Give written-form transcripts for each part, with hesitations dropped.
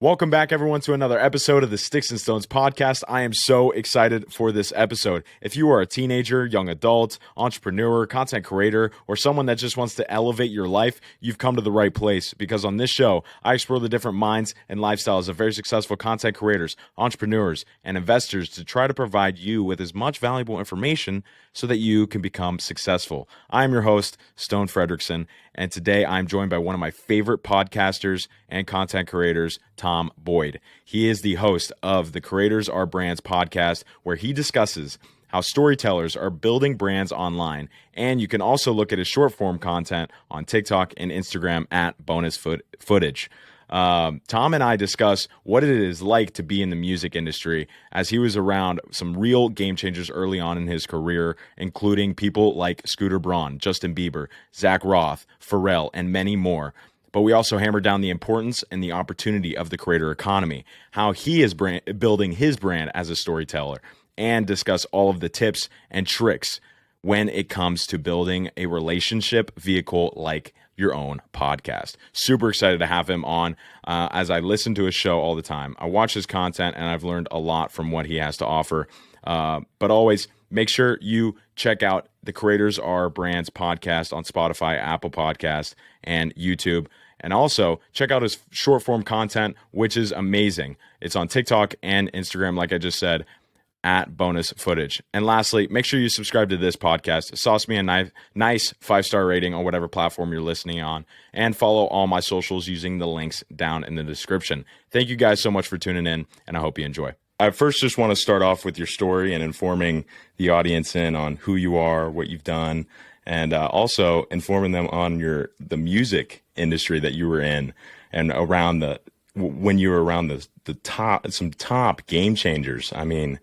Welcome back, everyone, to another episode of the Sticks and Stones podcast. I am so excited for this episode. If you are a teenager, young adult, entrepreneur, content creator, or someone that just wants to elevate your life, you've come to the right place, because on this show, I explore the different minds and lifestyles of very successful content creators, entrepreneurs, and investors to try to provide you with as much valuable information so that you can become successful. I am your host, Stone Fredrickson, and today I'm joined by one of my favorite podcasters and content creators, Tom Boyd. He is the host of the Creators Are Brands podcast, where he discusses how storytellers are building brands online. And you can also look at his short form content on TikTok and Instagram at bonus footage. Tom and I discuss what it is like to be in the music industry, as he was around some real game changers early on in his career, including people like Scooter Braun, Justin Bieber, Zach Roth, Pharell, and many more. But we also hammer down the importance and the opportunity of the creator economy, how he is building his brand as a storyteller, and discuss all of the tips and tricks when it comes to building a relationship vehicle like your own podcast. Super excited to have him on, as I listen to his show all the time. I watch his content, and I've learned a lot from what he has to offer. But always make sure you check out the Creators Are Brands podcast on Spotify, Apple Podcasts, and YouTube. And also check out his short form content, which is amazing. It's on TikTok and Instagram, like I just said, at bonus footage. And lastly, make sure you subscribe to this podcast. Sauce me a nice 5-star rating on whatever platform you're listening on, and follow all my socials using the links down in the description. Thank you guys so much for tuning in, and I hope you enjoy. I first just want to start off with your story and informing the audience in on who you are, what you've done, and also informing them on the music industry that you were in, and around when you were around the top game changers. I mean,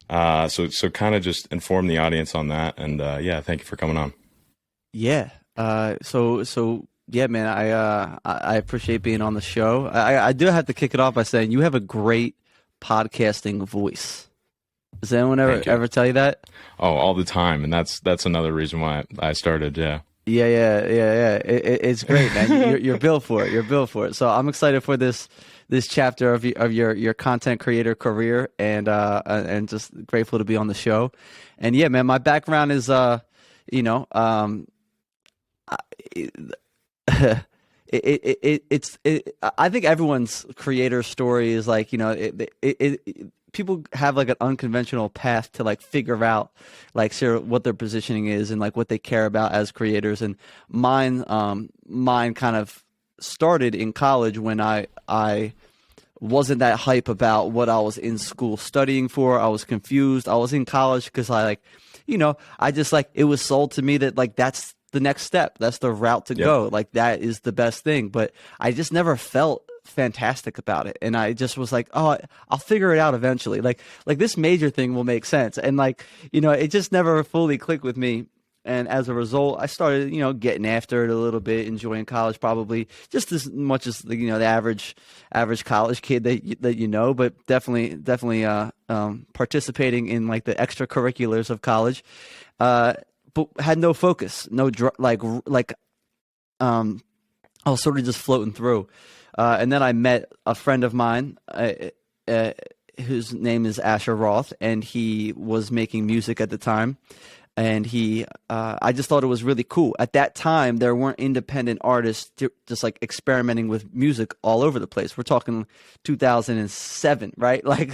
so kind of just inform the audience on that. And yeah, thank you for coming on. Yeah. So yeah, man, I appreciate being on the show. I do have to kick it off by saying you have a great podcasting voice. Does anyone ever tell you that? Oh, all the time. And that's another reason why I started. Yeah. Yeah. It's great, man. You're built for it. You're built for it. So I'm excited for this chapter of your content creator career, and just grateful to be on the show. And yeah, man, my background is I think everyone's creator story is like, people have like an unconventional path to like figure out like what their positioning is and like what they care about as creators. And mine kind of started in college when I wasn't that hype about what I was in school studying for. I was confused. I was in college because I just like, it was sold to me that like that's the next step. That's the route to go. Like that is the best thing. But I just never felt fantastic about it. And I just was like, oh, I'll figure it out eventually. Like this major thing will make sense. And like, it just never fully clicked with me. And as a result, I started, getting after it a little bit, enjoying college probably just as much as the average college kid that but definitely participating in like the extracurriculars of college, but had no focus, I was sort of just floating through, and then I met a friend of mine, whose name is Asher Roth, and he was making music at the time. And I just thought it was really cool. At that time, there weren't independent artists just like experimenting with music all over the place. We're talking 2007, right? Like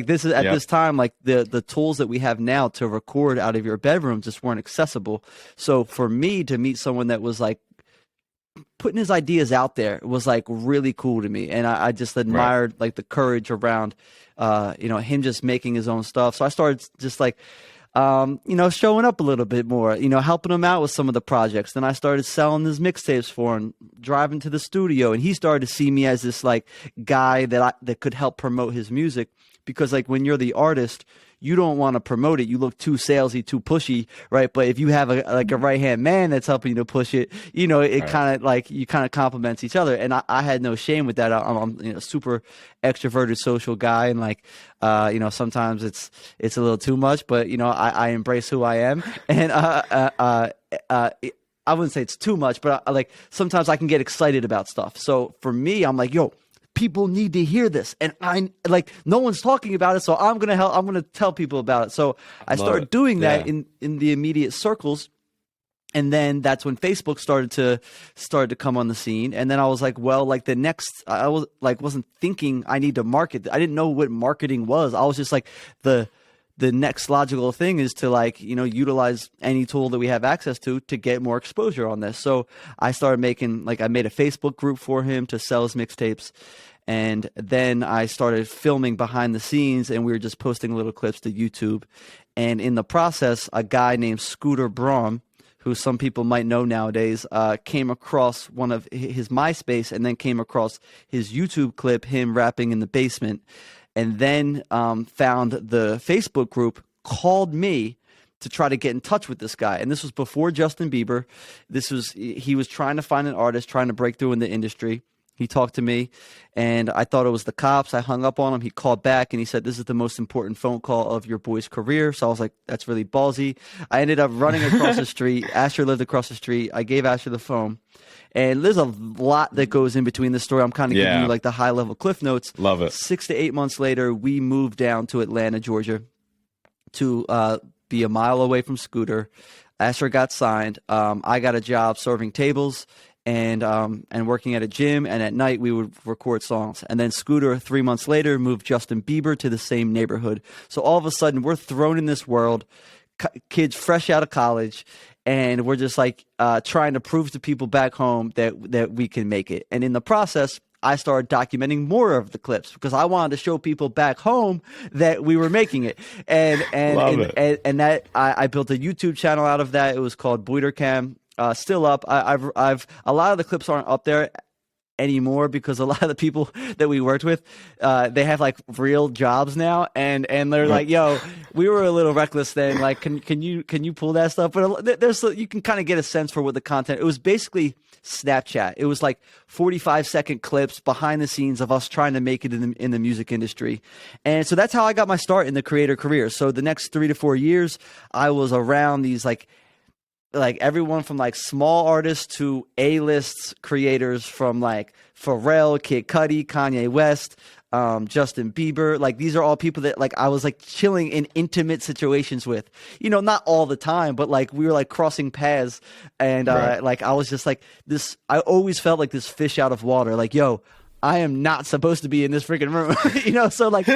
this is at this time, like the tools that we have now to record out of your bedroom just weren't accessible. So for me to meet someone that was like putting his ideas out there was like really cool to me. And I just admired like the courage around, him just making his own stuff. So I started just like, showing up a little bit more, helping him out with some of the projects. Then I started selling his mixtapes for him, driving to the studio, and he started to see me as this like guy that could help promote his music, because like when you're the artist, you don't want to promote it. You look too salesy, too pushy, right? But if you have a right-hand man that's helping you to push it, kind of like you kind of complements each other. And I had no shame with that. I'm a super extroverted social guy, and like sometimes it's a little too much, but I embrace who I am. And I wouldn't say it's too much, but like sometimes I can get excited about stuff. So for me, I'm like, yo, people need to hear this, and I like no one's talking about it, so I'm gonna tell people about it. So I started doing that in the immediate circles. And then that's when Facebook started to come on the scene. And then I was like, well, like I wasn't thinking I need to market. I didn't know what marketing was. I was just like, the next logical thing is to like, utilize any tool that we have access to get more exposure on this. So I started I made a Facebook group for him to sell his mixtapes. And then I started filming behind the scenes, and we were just posting little clips to YouTube. And in the process, a guy named Bruun, who some people might know nowadays, came across one of his MySpace and then came across his YouTube clip, him rapping in the basement, and then found the Facebook group, called me to try to get in touch with this guy. And this was before Justin Bieber. He was trying to find an artist, trying to break through in the industry. He talked to me, and I thought it was the cops. I hung up on him. He called back, and he said, "This is the most important phone call of your boy's career." So I was like, that's really ballsy. I ended up running across the street. Asher lived across the street. I gave Asher the phone. And there's a lot that goes in between the story. I'm kind of giving you like the high-level cliff notes. Love it. 6 to 8 months later, we moved down to Atlanta, Georgia, to be a mile away from Scooter. Asher got signed. I got a job serving tables and working at a gym, and at night we would record songs. And then Scooter, 3 months later, moved Justin Bieber to the same neighborhood. So all of a sudden, we're thrown in this world, kids fresh out of college, and we're just like trying to prove to people back home that we can make it. And in the process, I started documenting more of the clips because I wanted to show people back home that we were making it. And that I built a YouTube channel out of that. It was called Beiber. Still up. I've a lot of the clips aren't up there anymore because a lot of the people that we worked with, they have like real jobs now, and they're like, "Yo, we were a little reckless then. Like, can you pull that stuff?" But you can kind of get a sense for what the content. It was basically Snapchat. It was like 45-second clips behind the scenes of us trying to make it in the music industry, and so that's how I got my start in the creator career. So the next 3 to 4 years, I was around these like everyone from like small artists to A-list creators, from like Pharell, Kid Cudi, Kanye West, Justin Bieber. Like these are all people that like I was like chilling in intimate situations with, not all the time, but like we were like crossing paths, and like I was just like this. I always felt like this fish out of water. Like, yo, I am not supposed to be in this freaking room, So like,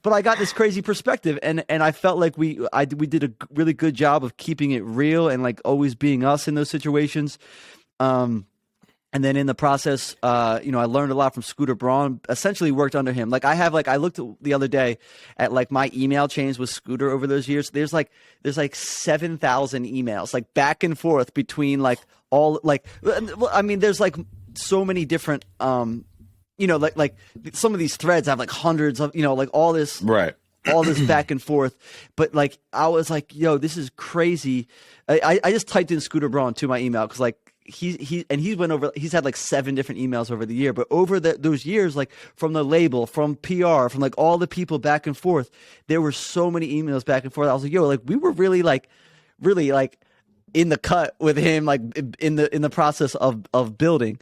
but I got this crazy perspective, and I felt like we did a really good job of keeping it real and like always being us in those situations. And then in the process, I learned a lot from Bruun. Essentially worked under him. Like I looked the other day at like my email chains with Scooter over those years. There's like 7,000 emails like back and forth between like all like. I mean, there's like so many different like some of these threads have like hundreds of like all this all this back and forth. But like I was like, yo, this is crazy. I just typed in Bruun to my email because like he's had like 7 different emails over the year, but over those years, like from the label, from PR, from like all the people back and forth, there were so many emails back and forth. I was like, yo, like we were really like in the cut with him, like in the process of building.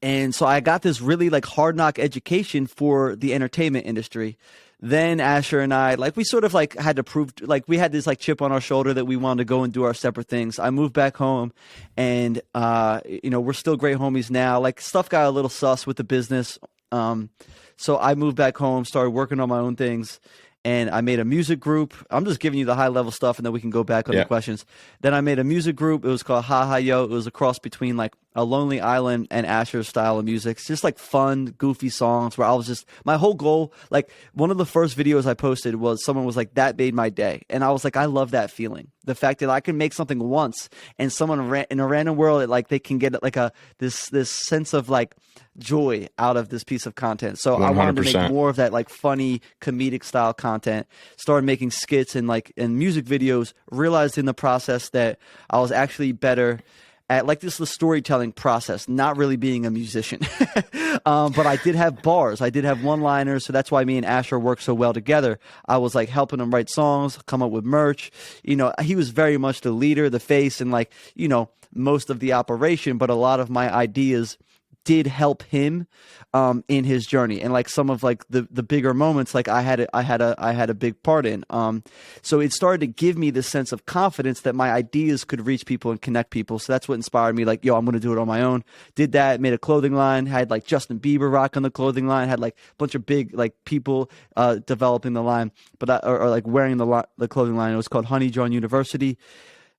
And so I got this really like hard knock education for the entertainment industry. Then Asher and I, like we sort of like had to prove, like we had this like chip on our shoulder that we wanted to go and do our separate things. I moved back home, and we're still great homies now. Like stuff got a little sus with the business. So I moved back home, started working on my own things. And I made a music group. I'm just giving you the high level stuff, and then we can go back on the questions. Then I made a music group. It was called Ha Ha Yo. It was a cross between like a Lonely Island and Asher's style of music. It's just like fun, goofy songs where I was just, my whole goal, like one of the first videos I posted was someone was like, "That made my day." And I was like, I love that feeling. The fact that I can make something once and someone in a random world, like they can get like this sense of like joy out of this piece of content. So 100%. I wanted to make more of that like funny comedic style content. Started making skits and music videos. Realized in the process that I was actually better at like the storytelling process, not really being a musician. But I did have bars. I did have one-liners. So that's why me and Asher worked so well together. I was like helping him write songs, come up with merch. He was very much the leader, the face, and like, most of the operation. But a lot of my ideas did help him in his journey, and like some of like the bigger moments, like I had a big part in. So it started to give me this sense of confidence that my ideas could reach people and connect people. So that's what inspired me. Like, yo, I'm gonna do it on my own. Did that, made a clothing line, had like Justin Bieber rock on the clothing line, had like a bunch of big like people developing the line, or like wearing the clothing line. It was called Honey John University.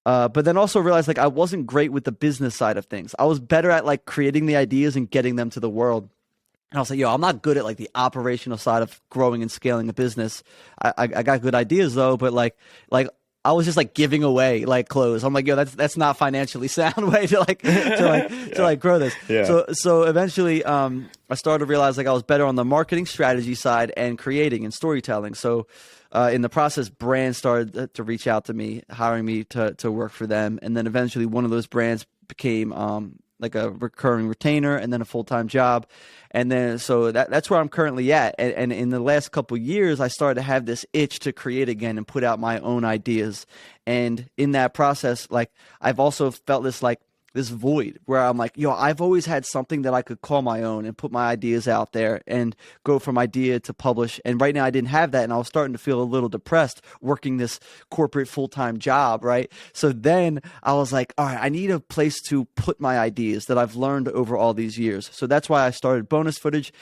But then also realized like I wasn't great with the business side of things. I was better at like creating the ideas and getting them to the world. And I was like, yo, I'm not good at like the operational side of growing and scaling a business. I got good ideas though, but like I was just like giving away like clothes. I'm like, yo, that's not financially sound way to like grow this. Yeah. So eventually I started to realize like I was better on the marketing strategy side and creating and storytelling. So in the process, brands started to reach out to me, hiring me to work for them. And then eventually one of those brands became like a recurring retainer and then a full-time job. And then so that's where I'm currently at. And in the last couple of years, I started to have this itch to create again and put out my own ideas. And in that process, like I've also felt this void where I'm like, yo, I've always had something that I could call my own and put my ideas out there and go from idea to publish. And right now I didn't have that. And I was starting to feel a little depressed working this corporate full-time job, right? So then I was like, all right, I need a place to put my ideas that I've learned over all these years. So that's why I started Bonus Footage,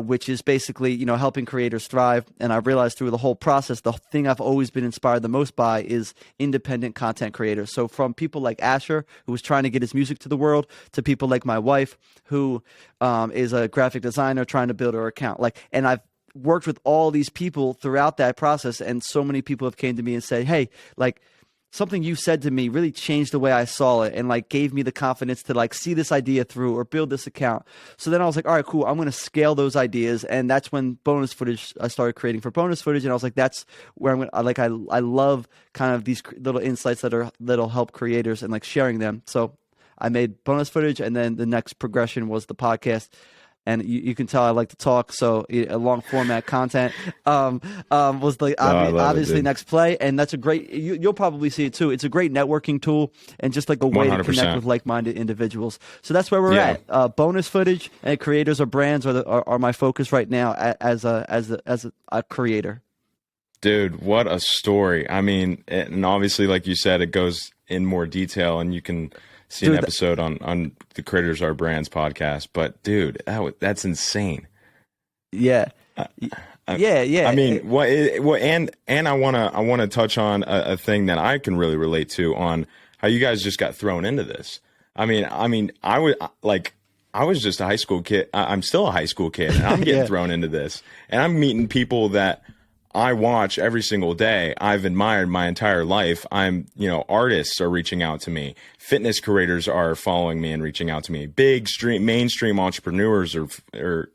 which is basically, you know, helping creators thrive. And I realized through the whole process, the thing I've always been inspired the most by is independent content creators. So from people like Asher, who was trying to get his music to the world, to people like my wife, who is a graphic designer trying to build her account. And I've worked with all these people throughout that process. And so many people have came to me and said, hey, like, something you said to me really changed the way I saw it and like gave me the confidence to like see this idea through or build this account. So then I was like, all right, cool. I'm going to scale those ideas. And that's when Bonus Footage, I started creating for Bonus Footage. And I was like, that's where I'm going to, I love kind of these little insights that'll help creators and like sharing them. So I made Bonus Footage, and then the next progression was the podcast. And you can tell I like to talk, so a long format content was the obviously next play, and that's a great. You'll probably see it too. It's a great networking tool and just like a way 100%. To connect with like-minded individuals. So that's where we're at. Bonus Footage and creators or brands are my focus right now as a creator. Dude, what a story! I mean, and obviously, like you said, it goes in more detail, and you can see an episode on the Creators Are Brands podcast. But dude, that's insane. Yeah. Yeah. I mean, and I wanna touch on a thing that I can really relate to on how you guys just got thrown into this. I mean, I was just a high school kid. I'm still a high school kid, and I'm getting thrown into this, and I'm meeting people that I watch every single day. I've admired my entire life. Artists are reaching out to me. Fitness creators are following me and reaching out to me. Big mainstream entrepreneurs are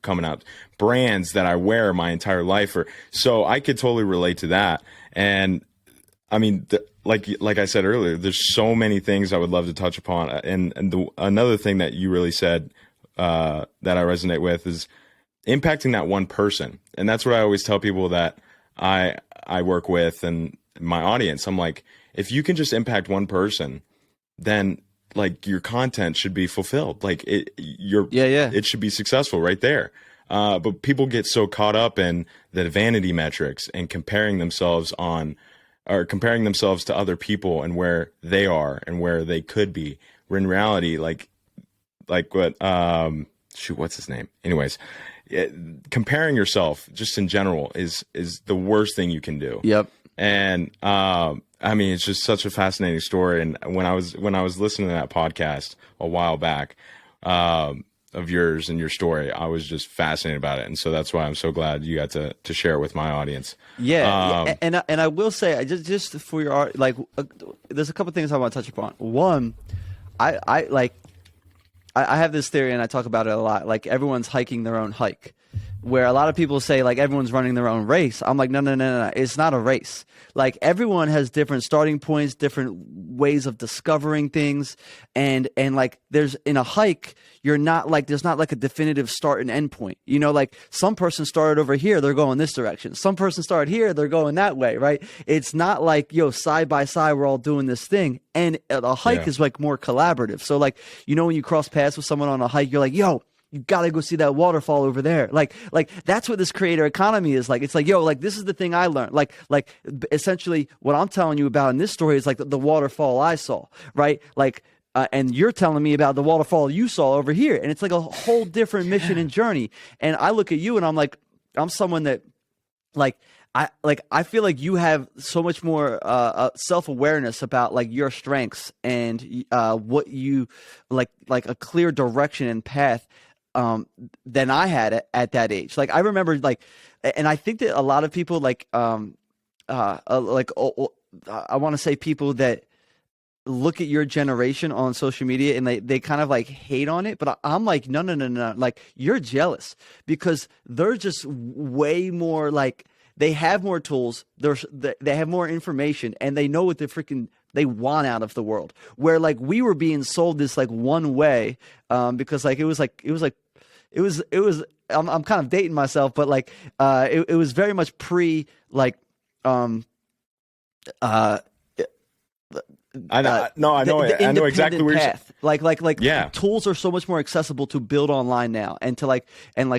coming out. Brands that I wear my entire life so I could totally relate to that. And I mean, like I said earlier, there's so many things I would love to touch upon. And another thing that you really said that I resonate with is impacting that one person. And that's what I always tell people that I work with and my audience. I'm like, if you can just impact one person, then like your content should be fulfilled. Like it should be successful right there. But people get so caught up in the vanity metrics and comparing themselves to other people and where they are and where they could be. Where in reality, like what what's his name? Anyways. Comparing yourself just in general is the worst thing you can do. Yep. And I mean, it's just such a fascinating story. And when I was listening to that podcast a while back of yours and your story, I was just fascinated about it. And so that's why I'm so glad you got to share it with my audience. Yeah. And I will say, just for your art, like there's a couple things I want to touch upon. One, I have this theory, and I talk about it a lot. Like everyone's hiking their own hike, where a lot of people say like everyone's running their own race. I'm like, no. It's not a race. Like everyone has different starting points, different ways of discovering things. And like there's in a hike, there's not like a definitive start and end point. You know, like some person started over here, they're going this direction. Some person started here, they're going that way, right? It's not like, side by side, we're all doing this thing. And a hike is like more collaborative. So like, when you cross paths with someone on a hike, you're like, yo, you got to go see that waterfall over there. Like that's what this creator economy is like. It's like, yo, like this is the thing I learned. Like essentially what I'm telling you about in this story is like the waterfall I saw, right? Like, and you're telling me about the waterfall you saw over here. And it's like a whole different mission and journey. And I look at you and I'm like, I'm someone that I feel like you have so much more self-awareness about like your strengths and what you like a clear direction and path than I had at that age. Like I remember and I think that a lot of people I want to say people that look at your generation on social media and they kind of like hate on it, but I'm like, no. Like you're jealous because they're just way more like, they have more tools, they have more information, and they know what they want out of the world. Where like we were being sold this like one way, because like it was. I'm kind of dating myself, but like it was very much pre like I know exactly what you're saying. Like yeah. Tools are so much more accessible to build online now and to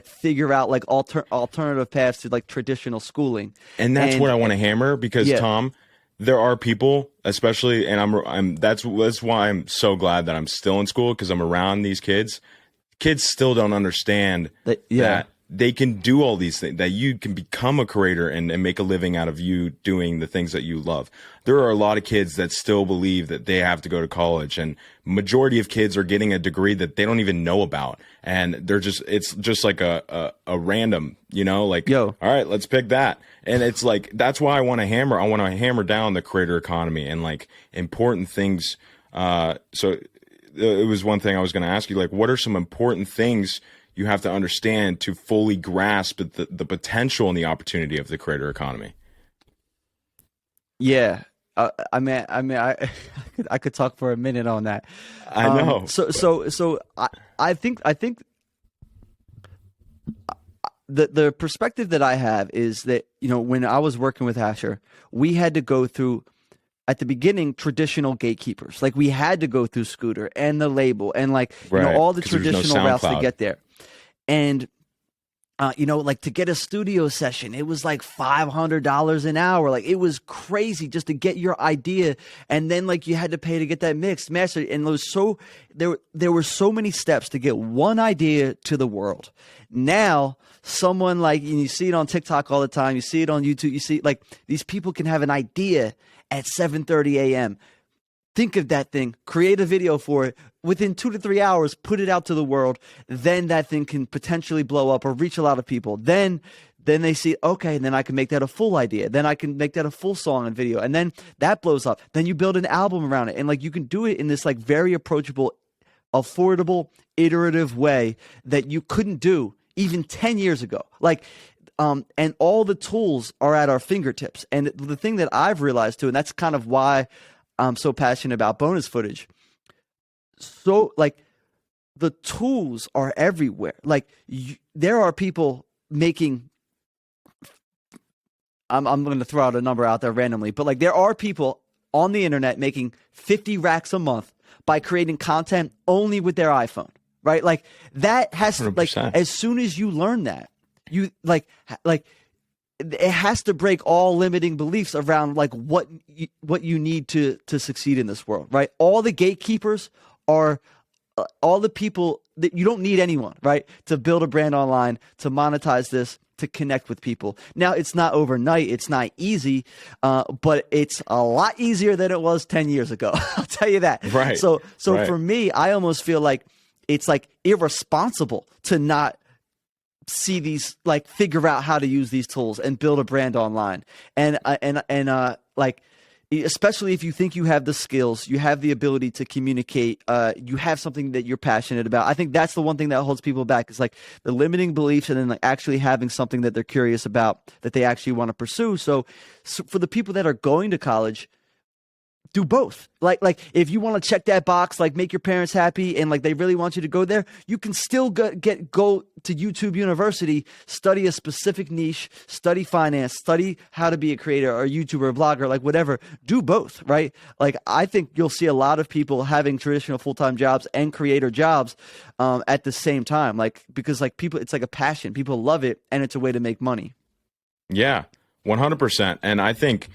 figure out like alternative paths to like traditional schooling. And that's what I want to hammer because Tom, there are people, especially, and that's why I'm so glad that I'm still in school because I'm around these kids. Kids still don't understand that they can do all these things, that you can become a creator and make a living out of you doing the things that you love. There are a lot of kids that still believe that they have to go to college, and majority of kids are getting a degree that they don't even know about. And it's just like a random, like, all right, let's pick that. And it's like, that's why I want to hammer down the creator economy and like important things. So it was one thing I was going to ask you, like, what are some important things you have to understand to fully grasp the potential and the opportunity of the creator economy? Yeah. I mean, I could talk for a minute on that. I know. So I think the perspective that I have is that, when I was working with Asher, we had to go through, at the beginning, traditional gatekeepers. Like we had to go through Scooter and the label and all the traditional routes to get there. And, like to get a studio session, it was like $500 an hour. Like it was crazy just to get your idea. And then like you had to pay to get that mixed, mastered. And there were so many steps to get one idea to the world. Now, someone you see it on TikTok all the time. You see it on YouTube. You see like these people can have an idea at 7:30 a.m. Think of that thing, create a video for it, within 2 to 3 hours, put it out to the world. Then that thing can potentially blow up or reach a lot of people. Then they see, okay, then I can make that a full idea. Then I can make that a full song and video. And then that blows up. Then you build an album around it. And like you can do it in this like very approachable, affordable, iterative way that you couldn't do even 10 years ago. And all the tools are at our fingertips. And the thing that I've realized too, and that's kind of why I'm so passionate about bonus footage. So like the tools are everywhere. Like there are people making, I'm going to throw out a number out there randomly, but like there are people on the internet making 50 racks a month by creating content only with their iPhone, right? Like that has to, like, as soon as you learn that, you like it has to break all limiting beliefs around like what you need to succeed in this world, right? All the gatekeepers are all the people that you don't need anyone, right? To build a brand online, to monetize this, to connect with people. Now, it's not overnight. It's not easy, but it's a lot easier than it was 10 years ago. I'll tell you that. Right. So for me, I almost feel like it's like irresponsible to not see these, like figure out how to use these tools and build a brand online. And like, especially if you think you have the skills, you have the ability to communicate, you have something that you're passionate about. I think that's the one thing that holds people back is like the limiting beliefs and then like actually having something that they're curious about that they actually want to pursue. So for the people that are going to college, do both. Like if you want to check that box, like make your parents happy and like they really want you to go there, you can still go to YouTube University, study a specific niche, study finance, study how to be a creator or a YouTuber, a blogger, like whatever. Do both, right? Like I think you'll see a lot of people having traditional full-time jobs and creator jobs at the same time, like because like people, it's like a passion. People love it, and it's a way to make money. Yeah, 100%. And I think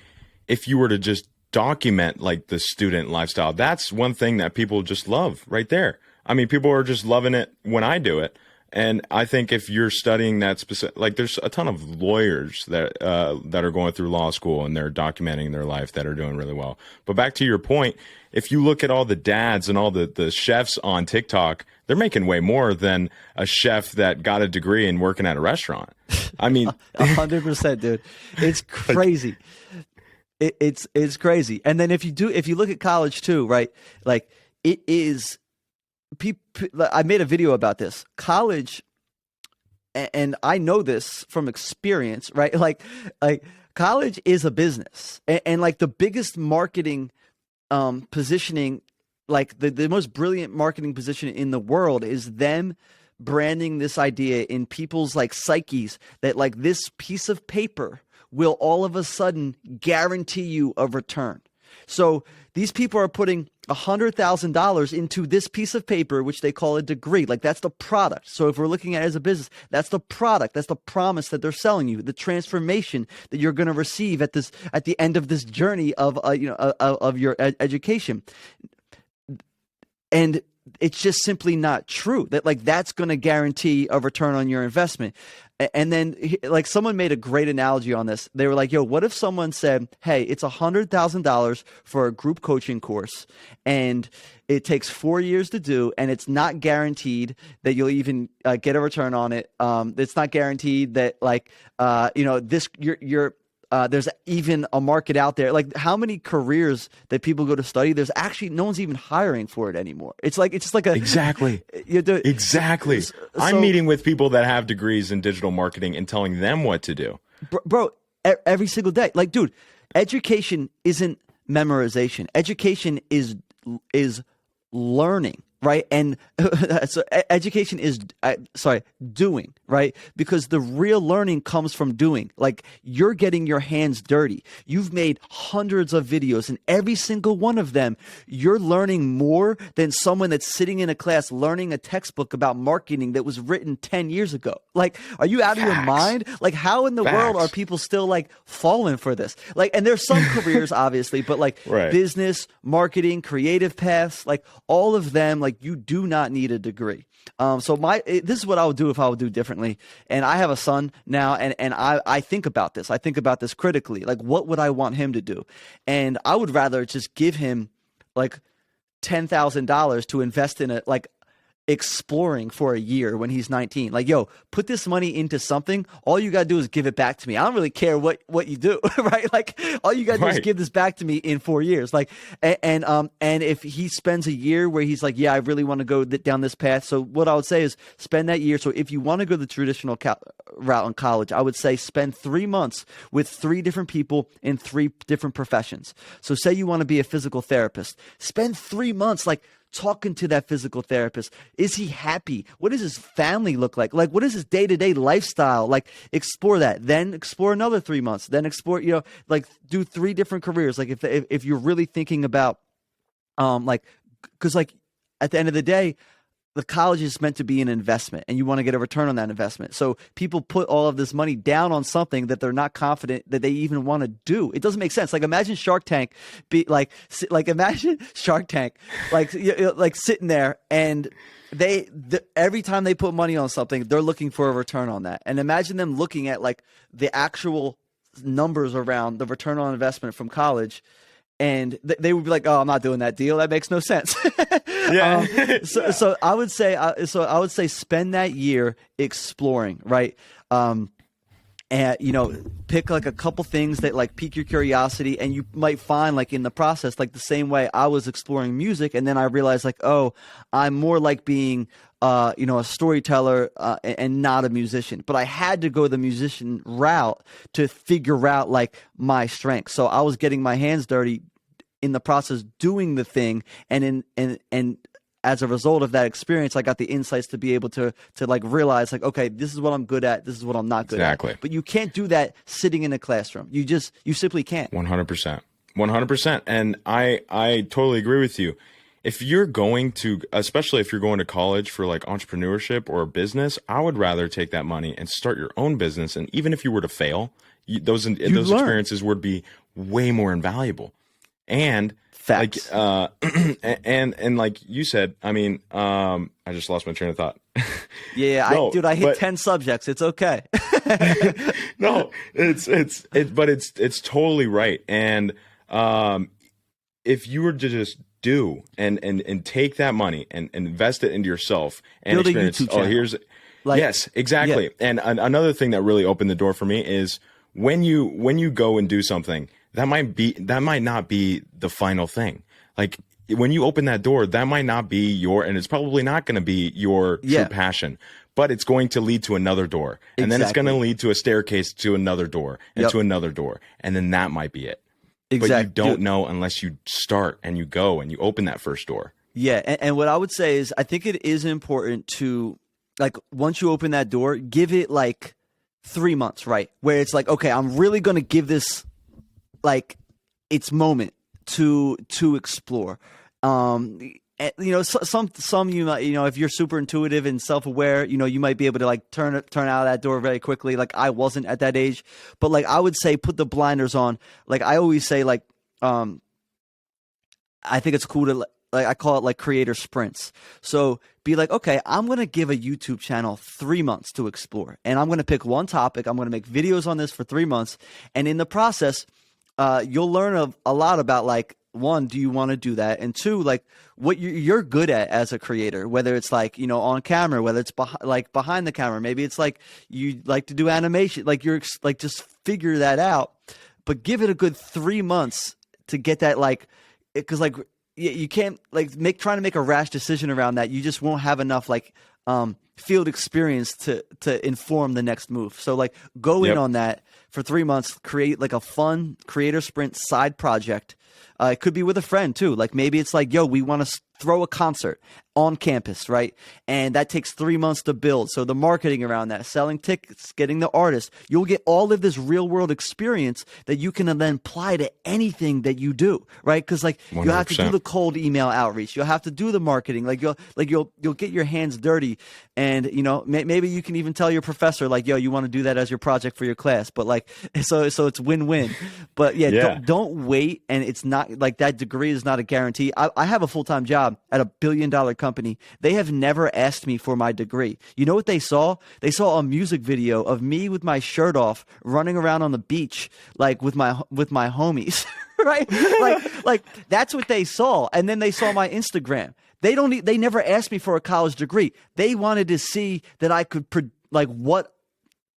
if you were to just document like the student lifestyle, that's one thing that people just love right there. I mean, people are just loving it when I do it. And I think if you're studying that specific, like there's a ton of lawyers that are going through law school and they're documenting their life that are doing really well. But back to your point, if you look at all the dads and all the chefs on TikTok, they're making way more than a chef that got a degree and working at a restaurant. I mean, 100%, dude. It's crazy. It's crazy. And then if you look at college too, right? Like it is. I made a video about this. College, and I know this from experience, right? Like college is a business, and like the biggest marketing positioning, like the most brilliant marketing position in the world is them branding this idea in people's like psyches that like this piece of paper will all of a sudden guarantee you a return. So these people are putting $100,000 into this piece of paper, which they call a degree. Like that's the product. So if we're looking at it as a business, that's the product. That's the promise that they're selling you, the transformation that you're going to receive at the end of this journey of your education. And it's just simply not true that like that's going to guarantee a return on your investment. And then like someone made a great analogy on this. They were like, yo, what if someone said, hey, it's $100,000 for a group coaching course and it takes 4 years to do, and it's not guaranteed that you'll even get a return on it. It's not guaranteed that there's even a market out there. Like how many careers that people go to study, there's actually no one's even hiring for it anymore. It's just like a exactly. Exactly. So, I'm meeting with people that have degrees in digital marketing and telling them what to do. Bro, every single day. Like, dude, education isn't memorization. Education is learning. Right. And so education is doing, right? Because the real learning comes from doing. Like you're getting your hands dirty. You've made hundreds of videos, and every single one of them, you're learning more than someone that's sitting in a class learning a textbook about marketing that was written 10 years ago. Like, are you out of your mind? Like, how in the world are people still like falling for this? Like, and there's some careers, obviously, but like business, marketing, creative paths, like all of them, like, you do not need a degree. So this is what I would do if I would do differently. And I have a son now, and I think about this. I think about this critically. Like, what would I want him to do? And I would rather just give him like $10,000 to invest in exploring for a year when he's 19. Like, yo, put this money into something. All you gotta do is give it back to me. I don't really care what you do, right? Like, all you gotta do is give this back to me in 4 years. Like, and if he spends a year where he's like, yeah, I really want to go down this path. So what I would say is spend that year. So if you want to go the traditional route in college, I would say spend 3 months with 3 different people in 3 different professions. So say you want to be a physical therapist, spend 3 months like talking to that physical therapist. Is he happy? What does his family look like? Like, what is his day-to-day lifestyle? Like, explore that. Then explore another 3 months. Then explore, like do 3 different careers. Like if you're really thinking about, because like at the end of the day, the college is meant to be an investment, and you want to get a return on that investment. So people put all of this money down on something that they're not confident that they even want to do. It doesn't make sense. Like imagine Shark Tank imagine Shark Tank, like sitting there, and every time they put money on something, they're looking for a return on that. And imagine them looking at like the actual numbers around the return on investment from college. And they would be like, "Oh, I'm not doing that deal. That makes no sense." Yeah. So I would say spend that year exploring, right? And pick like a couple things that like pique your curiosity, and you might find like in the process, like the same way I was exploring music, and then I realized like, oh, I'm more like being a storyteller and not a musician. But I had to go the musician route to figure out like my strengths. So I was getting my hands dirty in the process doing the thing, and as a result of that experience, I got the insights to be able to like realize like, okay, this is what I'm good at, this is what I'm not good Exactly. at. But you can't do that sitting in a classroom. You simply can't. 100%. 100%. And I totally agree with you. If you're going to, especially if you're going to college for like entrepreneurship or business, I would rather take that money and start your own business. And even if you were to fail, those experiences would be way more invaluable. And Facts. like, and like you said, I mean, I just lost my train of thought. Yeah, I hit 10 subjects. It's okay. No, it's totally right. And if you were to just do and take that money and invest it into yourself and build experience. a YouTube channel. Yes, exactly. Yeah. And another thing that really opened the door for me is when you go and do something, that might not be the final thing. Like when you open that door, that might not be and it's probably not going to be your true passion, but it's going to lead to another door. And then it's going to lead to a staircase to another door and to another door. And then that might be it. Exactly. But you don't know unless you start and you go and you open that first door. Yeah. And what I would say is I think it is important to, like, once you open that door, give it like 3 months, right? Where it's like, okay, I'm really going to give this like its moment to explore. Some you might, if you're super intuitive and self-aware, you might be able to like turn out of that door very quickly. Like I wasn't at that age, but like I would say put the blinders on. Like I always say, like I think it's cool to like I call it like creator sprints. So be like, okay, I'm going to give a YouTube channel 3 months to explore, and I'm going to pick one topic. I'm going to make videos on this for 3 months, and in the process, you'll learn a lot about like, one, do you want to do that? And two, like what you're good at as a creator, whether it's like, on camera, whether it's behind the camera, maybe it's like you like to do animation, like you're like, just figure that out, but give it a good 3 months to get that, like, because like you can't like trying to make a rash decision around that. You just won't have enough like field experience to inform the next move. So like go in on that for 3 months, create like a fun creator sprint side project. It could be with a friend too. Like maybe it's like, yo, we want to throw a concert on campus, right? And that takes 3 months to build. So the marketing around that, selling tickets, getting the artist, you'll get all of this real world experience that you can then apply to anything that you do, right? Because like 100%. You have to do the cold email outreach, you'll have to do the marketing, like you'll get your hands dirty, and maybe you can even tell your professor like, yo, you want to do that as your project for your class, but like so it's win-win. But don't wait, and it's not like that degree is not a guarantee. I have a full-time job at a $1 billion company. They have never asked me for my degree. You know what they saw? They saw a music video of me with my shirt off running around on the beach like with my homies. Right? like that's what they saw. And then they saw my Instagram. They never asked me for a college degree. They wanted to see that I could like what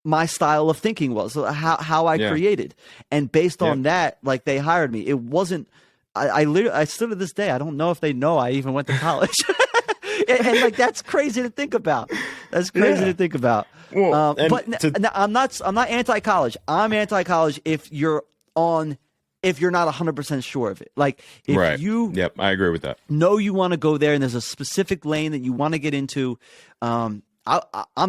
my style of thinking was, how I created. And based on that, like they hired me. It wasn't I still to this day, I don't know if they know I even went to college. and like that's crazy to think about. That's crazy to think about. Well, I'm not anti-college. I'm anti-college if you're not 100% sure of it. Like if you I agree with that. Know you want to go there and there's a specific lane that you want to get into, I'm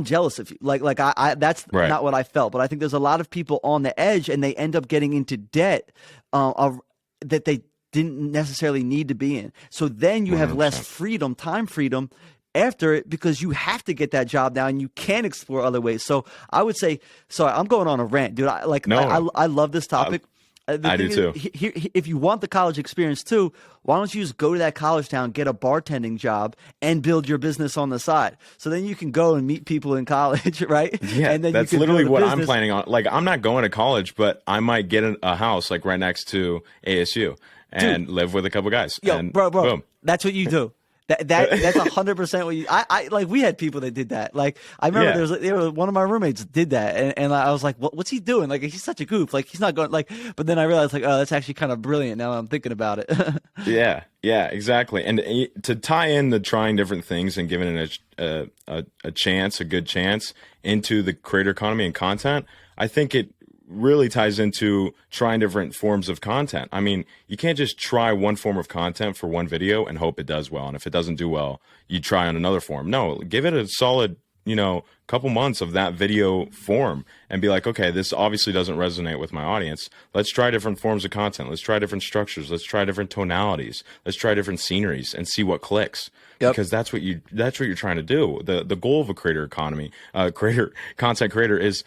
jealous of you. Like that's not what I felt, but I think there's a lot of people on the edge and they end up getting into debt that they didn't necessarily need to be in. So then you have 100%. Less freedom, time freedom after it, because you have to get that job now and you can explore other ways. So I would say, sorry, I'm going on a rant, dude. I love this topic. I do too. If you want the college experience too, why don't you just go to that college town, get a bartending job, and build your business on the side? So then you can go and meet people in college, right? Yeah, and then that's literally what I'm planning on. Like, I'm not going to college, but I might get a house like right next to ASU and live with a couple guys. Yo, and bro, boom. That's what you do. That's 100% what you. I like. We had people that did that. Like I remember there was one of my roommates did that, and I was like, what's he doing? Like he's such a goof. Like he's not going. Like, but then I realized like, oh, that's actually kind of brilliant. Now I'm thinking about it. Yeah, exactly. And to tie in the trying different things and giving it a chance, a good chance into the creator economy and content, I think it really ties into trying different forms of content. I mean, you can't just try one form of content for one video and hope it does well. And if it doesn't do well, you try on another form. No, give it a solid, couple months of that video form and be like, okay, this obviously doesn't resonate with my audience. Let's try different forms of content. Let's try different structures. Let's try different tonalities. Let's try different sceneries and see what clicks. Yep. Because that's what you're trying to do. The goal of a content creator is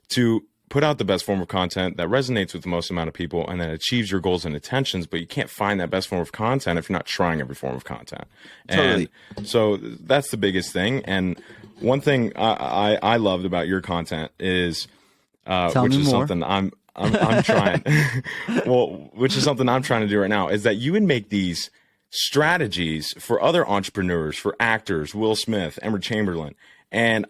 to put out the best form of content that resonates with the most amount of people and then achieves your goals and intentions, but you can't find that best form of content if you're not trying every form of content. Totally. And so that's the biggest thing. And one thing I loved about your content is, which is something I'm trying, which is something I'm trying to do right now, is that you would make these strategies for other entrepreneurs, for actors, Will Smith, Emma Chamberlain, and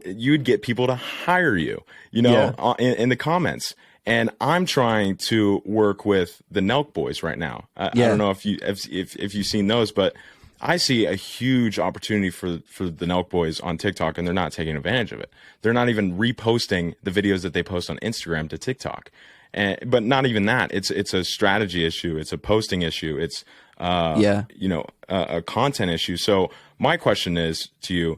you'd get people to hire you, in the comments. And I'm trying to work with the Nelk Boys right now. I don't know if you've seen those, but I see a huge opportunity for the Nelk Boys on TikTok, and they're not taking advantage of it. They're not even reposting the videos that they post on Instagram to TikTok. But not even that. It's a strategy issue. It's a posting issue. It's a content issue. So my question is to you,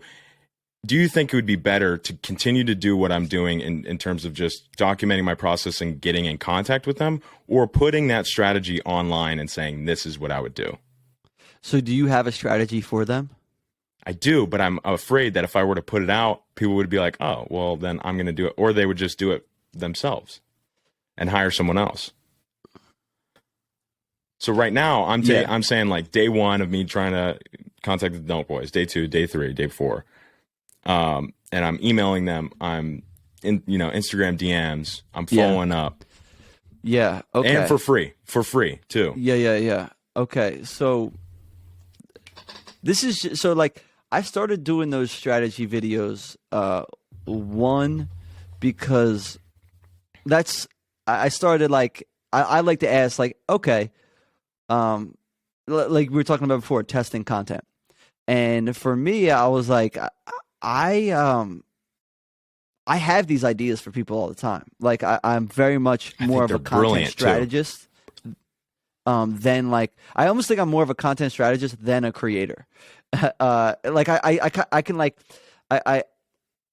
do you think it would be better to continue to do what I'm doing in terms of just documenting my process and getting in contact with them, or putting that strategy online and saying, this is what I would do? So do you have a strategy for them? I do, but I'm afraid that if I were to put it out, people would be like, oh, well, then I'm going to do it. Or they would just do it themselves and hire someone else. So right now I'm saying like day one of me trying to contact the Nelk Boys, day 2, day 3, day 4. And I'm emailing them. I'm in, Instagram DMs. I'm following up. Yeah. Okay. And for free too. Yeah. Okay. So this is like I started doing those strategy videos. One, because I started like, I like to ask like, okay, like we were talking about before, testing content. And for me, I was like, I have these ideas for people all the time. Like I'm very much more of a content strategist than like, I almost think I'm more of a content strategist than a creator. Like I can like,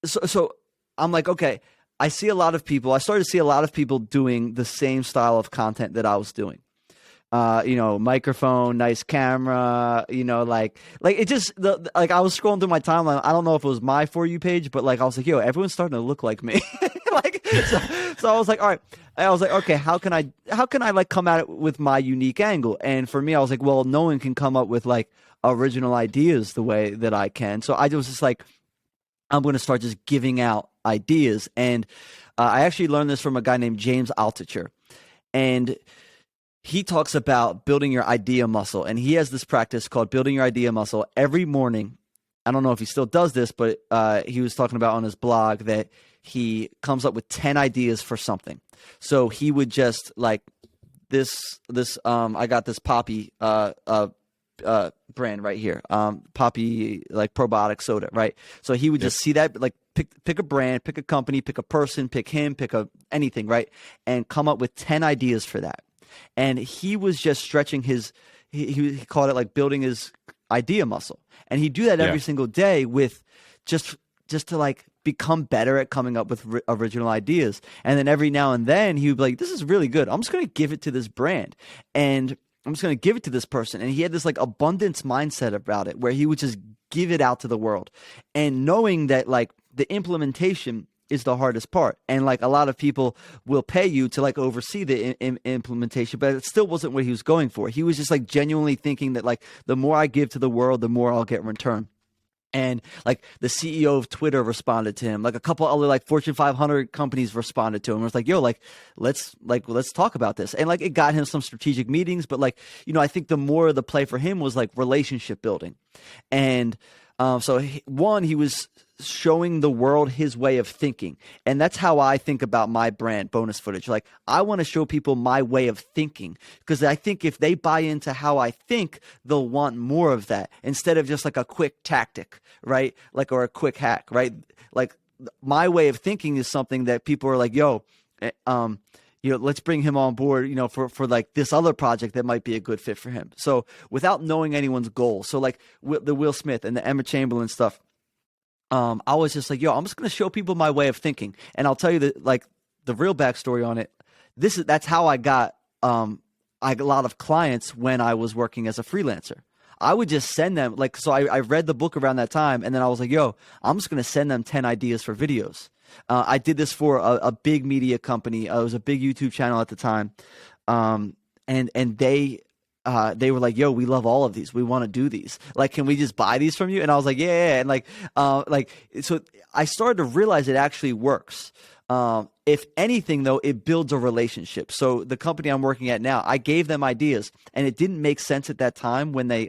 so I'm like, okay, I started to see a lot of people doing the same style of content that I was doing. Microphone, nice camera, like it just, like I was scrolling through my timeline. I don't know if it was my For You page, but like I was like, yo, everyone's starting to look like me. Like, so I was like, all right. I was like, okay, how can I like come at it with my unique angle? And for me, I was like, well, no one can come up with like original ideas the way that I can. So I was just like, I'm going to start just giving out ideas. And I actually learned this from a guy named James Altucher. And he talks about building your idea muscle, and he has this practice called building your idea muscle every morning. I don't know if he still does this, but he was talking about on his blog that he comes up with 10 ideas for something. So he would just like this I got this Poppy brand right here, Poppy like probiotic soda, right? So he would just see that, like pick a brand, pick a company, pick a person, pick him, anything, right? And come up with 10 ideas for that. And he was just stretching he called it like building his idea muscle. And he'd do that every single day with just to like become better at coming up with original ideas. And then every now and then he would be like, this is really good. I'm just going to give it to this brand. And I'm just going to give it to this person. And he had this like abundance mindset about it where he would just give it out to the world. And knowing that like the implementation is the hardest part. And like a lot of people will pay you to like oversee the implementation, but it still wasn't what he was going for. He was just like genuinely thinking that like the more I give to the world, the more I'll get in return. And like the CEO of Twitter responded to him, like a couple other like Fortune 500 companies responded to him. It was like, yo, let's talk about this. And like it got him some strategic meetings, but like, I think the more of the play for him was like relationship building. And so he was showing the world his way of thinking. And that's how I think about my brand, Bonus Footage. Like I want to show people my way of thinking, because I think if they buy into how I think, they'll want more of that instead of just like a quick tactic, right? Like, or a quick hack, right? Like my way of thinking is something that people are like, yo, let's bring him on board, for like this other project that might be a good fit for him. So without knowing anyone's goals, so like the Will Smith and the Emma Chamberlain stuff, I was just like, yo, I'm just going to show people my way of thinking. And I'll tell you the real backstory on it. That's how I got a lot of clients when I was working as a freelancer. I would just send them I read the book around that time, and then I was like, yo, I'm just going to send them 10 ideas for videos. I did this for a big media company. It was a big YouTube channel at the time. And they were like, yo, we love all of these. We want to do these. Like, can we just buy these from you? And I was like, yeah. And so I started to realize it actually works. If anything, though, it builds a relationship. So the company I'm working at now, I gave them ideas, and it didn't make sense at that time when they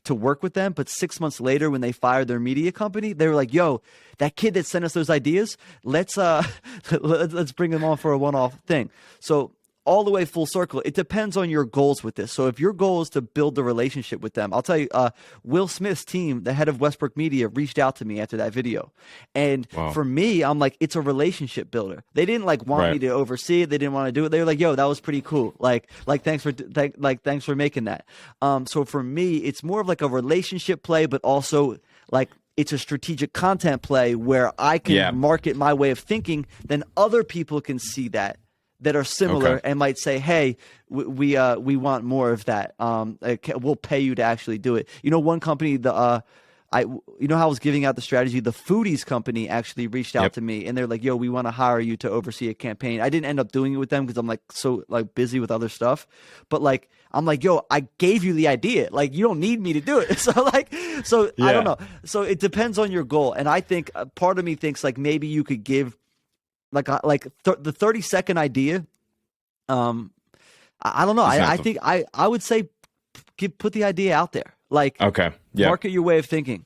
to work with them. But 6 months later, when they fired their media company, they were like, yo, that kid that sent us those ideas, let's bring them on for a one-off thing. So all the way full circle, it depends on your goals with this. So if your goal is to build the relationship with them, I'll tell you, Will Smith's team, the head of Westbrook Media, reached out to me after that video. And for me, I'm like, it's a relationship builder. They didn't want me to oversee it. They didn't want to do it. They were like, yo, that was pretty cool. Thanks for making that. So for me, it's more of like a relationship play, but also it's a strategic content play where I can market my way of thinking. Then other people can see that are similar and might say, hey, we want more of that. We'll pay you to actually do it. One company, how I was giving out the strategy, the Foodies company actually reached out to me, and they're like, yo, we want to hire you to oversee a campaign. I didn't end up doing it with them because I'm so busy with other stuff. But I'm like, yo, I gave you the idea. You don't need me to do it. So I don't know. So it depends on your goal. And I think part of me thinks maybe you could give the 30-second idea. I don't know. I think I would say put the idea out there. Market your way of thinking.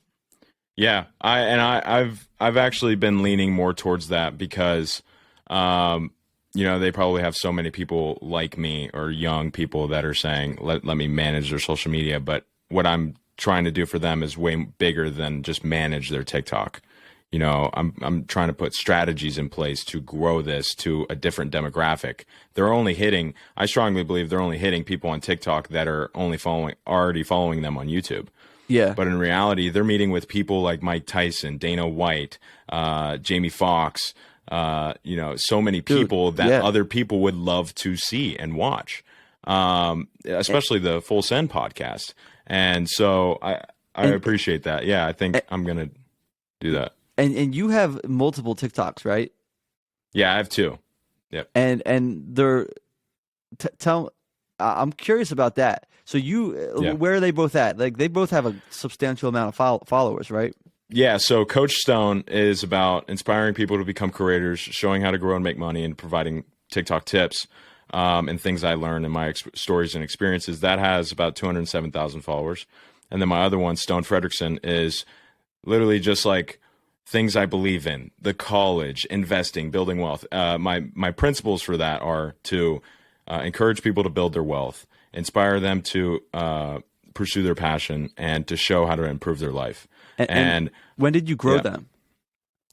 Yeah, I've actually been leaning more towards that because they probably have so many people like me or young people that are saying let me manage their social media, but what I'm trying to do for them is way bigger than just manage their TikTok. I'm trying to put strategies in place to grow this to a different demographic. I strongly believe they're only hitting people on TikTok that are already following them on YouTube. Yeah. But in reality, they're meeting with people like Mike Tyson, Dana White, Jamie Foxx, so many people that other people would love to see and watch, especially the Full Send podcast. And so I appreciate that. Yeah, I think I'm going to do that. And you have multiple TikToks, right? Yeah, I have 2. Yep. And they're I'm curious about that. So where are they both at? They both have a substantial amount of followers, right? Yeah. So Coach Stone is about inspiring people to become creators, showing how to grow and make money, and providing TikTok tips and things I learned in my stories and experiences. That has about 207,000 followers. And then my other one, Stone Fredrickson, is literally just things I believe in, the college, investing, building wealth. My principles for that are to encourage people to build their wealth, inspire them to pursue their passion, and to show how to improve their life. And when did you grow them?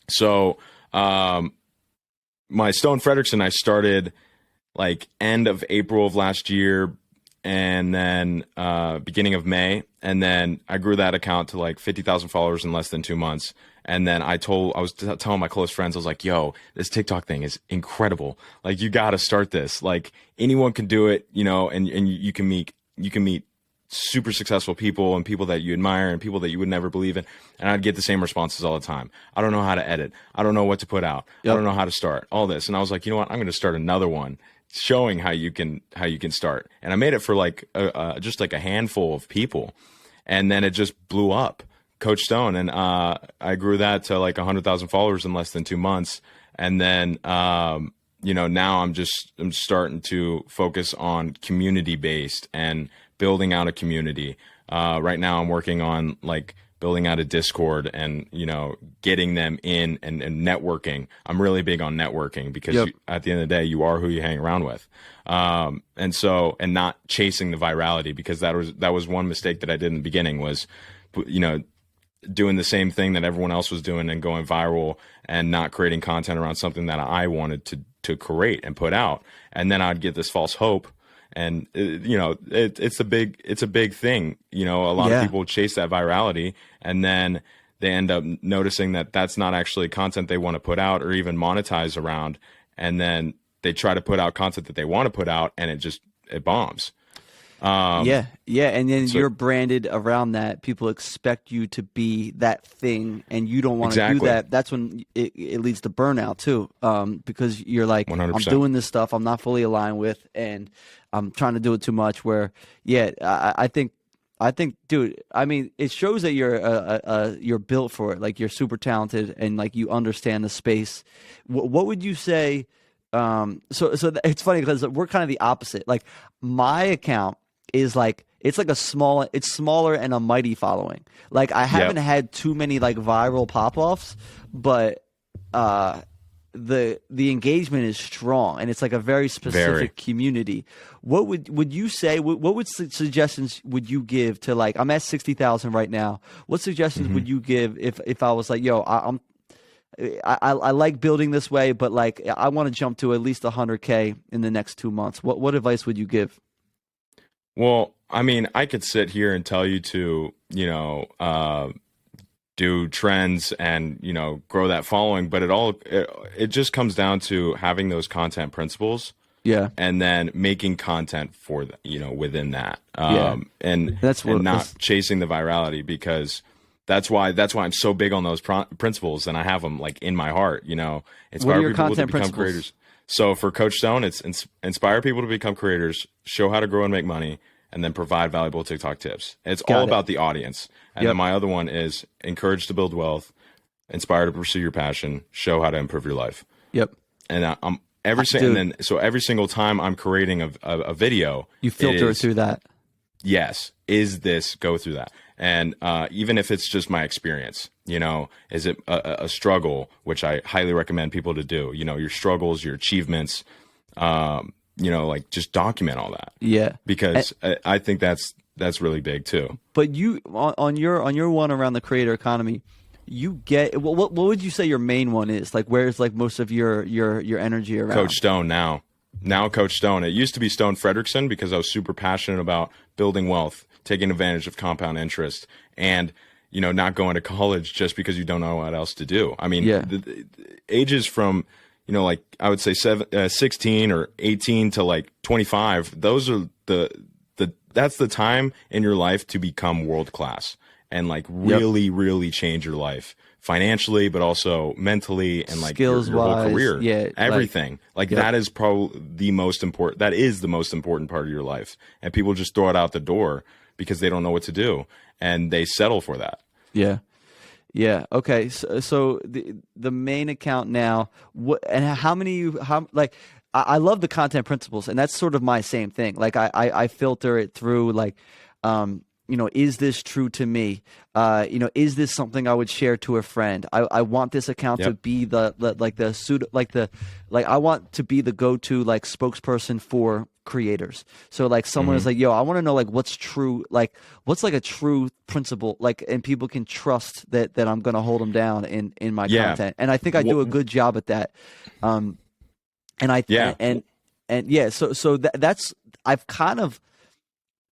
So my Stone Fredrickson, I started end of April of last year, and then beginning of May. And then I grew that account to 50,000 followers in less than 2 months. And then I was telling my close friends, I was like, yo, this TikTok thing is incredible. You got to start this. Anyone can do it, and you can meet super successful people and people that you admire and people that you would never believe in. And I'd get the same responses all the time. I don't know how to edit. I don't know what to put out. Yep. I don't know how to start all this. And I was like, you know what? I'm going to start another one showing how you can start. And I made it for just a handful of people. And then it just blew up. Coach Stone, and I grew that to 100,000 followers in less than 2 months, and then now I'm starting to focus on community based and building out a community. Right now I'm working on building out a Discord and getting them in and networking. I'm really big on networking because at the end of the day, you are who you hang around with, and not chasing the virality, because that was one mistake that I did in the beginning was doing the same thing that everyone else was doing and going viral and not creating content around something that I wanted to create and put out. And then I'd get this false hope. And it's a big thing. A lot of people chase that virality, and then they end up noticing that that's not actually content they want to put out or even monetize around. And then they try to put out content that they want to put out, and it bombs. And then you're branded around that. People expect you to be that thing, and you don't want to do that. That's when it leads to burnout too, because you're like, 100%. I'm doing this stuff I'm not fully aligned with, and I'm trying to do it too much. Where, I think, dude, I mean, it shows that you're built for it. Like, you're super talented, and like you understand the space. What would you say? So it's funny because we're kind of the opposite. Like, my account is like, it's smaller and a mighty following. Like, I haven't had too many like viral pop-offs, but the engagement is strong, and it's like a very specific community. What would you say? What suggestions would you give to, like, I'm at 60,000 right now. What suggestions would you give if I was like, yo, I like building this way, but like I want to jump to at least 100K in the next 2 months? What advice would you give? Well, I mean, I could sit here and tell you to, do trends and, grow that following, but it just comes down to having those content principles. Yeah. And then making content for within that. And not chasing the virality, because that's why I'm so big on those principles, and I have them like in my heart, inspire people to become creators. So for Coach Stone, it's inspire people to become creators, show how to grow and make money, and then provide valuable TikTok tips. It's all about the audience. And then my other one is encourage to build wealth, inspire to pursue your passion, show how to improve your life. Yep. And every single time I'm creating a video, you filter it through that. Yes. Is this go through that? And even if it's just my experience, is it a struggle, which I highly recommend people to do, your struggles, your achievements, like just document all that. Yeah. Because I think that's really big too. But you, on your one around the creator economy, you get, what would you say your main one is? Like, where's like most of your energy around? Coach Stone now. Now Coach Stone. It used to be Stone Frederickson, because I was super passionate about building wealth, taking advantage of compound interest, and not going to college just because you don't know what else to do. I mean, the ages from like I would say 16 or 18 to like 25. Those are that's the time in your life to become world class and like really really change your life financially, but also mentally and like your whole career, everything. That is probably the most important. That is the most important part of your life, and people just throw it out the door because they don't know what to do, and they settle for that. Yeah. Yeah. Okay. So the main account now, and how many? I love the content principles, and that's sort of my same thing. Like I filter it through like, is this true to me? Is this something I would share to a friend? I want this account to be I want to be the go-to like spokesperson for creators. So like someone is like, yo, I want to know like what's true, like what's like a true principle, like, and people can trust that I'm going to hold them down in my content. And I think I do a good job at that. So that's, I've kind of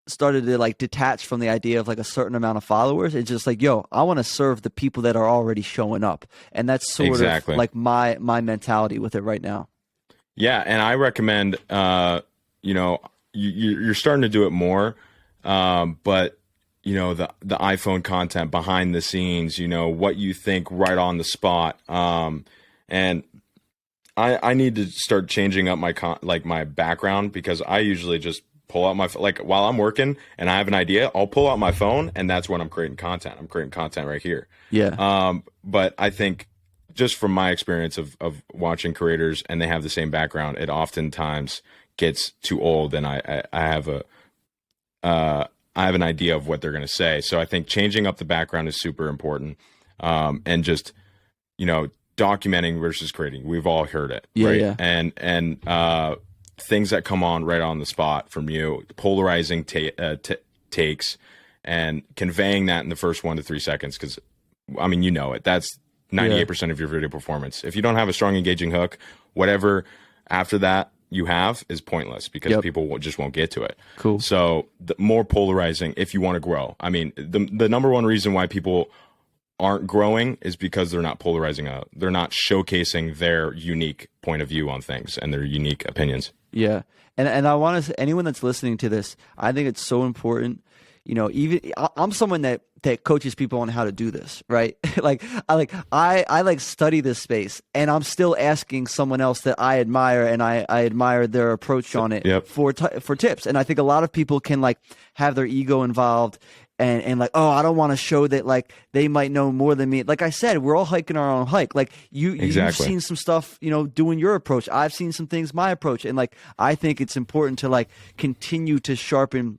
started to like detach from the idea of like a certain amount of followers. It's just like, yo, I want to serve the people that are already showing up. And that's sort of like my mentality with it right now. Yeah. And I recommend, you're starting to do it more. But the iPhone content behind the scenes, what you think right on the spot. And I need to start changing up my background, because I usually just pull out while I'm working and I have an idea, I'll pull out my phone, and that's when I'm creating content. I'm creating content right here. Yeah. But I think just from my experience of watching creators and they have the same background, it oftentimes gets too old, and I have an idea of what they're going to say. So I think changing up the background is super important. And just, documenting versus creating. We've all heard it. Yeah, right? Yeah. And things that come on right on the spot from you, polarizing takes, and conveying that in the first 1 to 3 seconds. Because, I mean, that's 98% of your video performance. If you don't have a strong, engaging hook, whatever after that you have is pointless because Yep. people just won't get to it. Cool. So the more polarizing if you want to grow. I mean, the number one reason why people aren't growing is because they're not polarizing out. They're not showcasing their unique point of view on things and their unique opinions. Yeah. And I want to, anyone that's listening to this, I think it's so important. You know, even I'm someone that coaches people on how to do this, right? I study this space, and I'm still asking someone else that I admire, and I admire their approach on it Yep. for tips. And I think a lot of people can like have their ego involved. And like, oh, I don't want to show that like they might know more than me. Like I said, we're all hiking our own hike. Like you've seen some stuff, you know, doing your approach. I've seen some things, my approach. And like, I think it's important to like continue to sharpen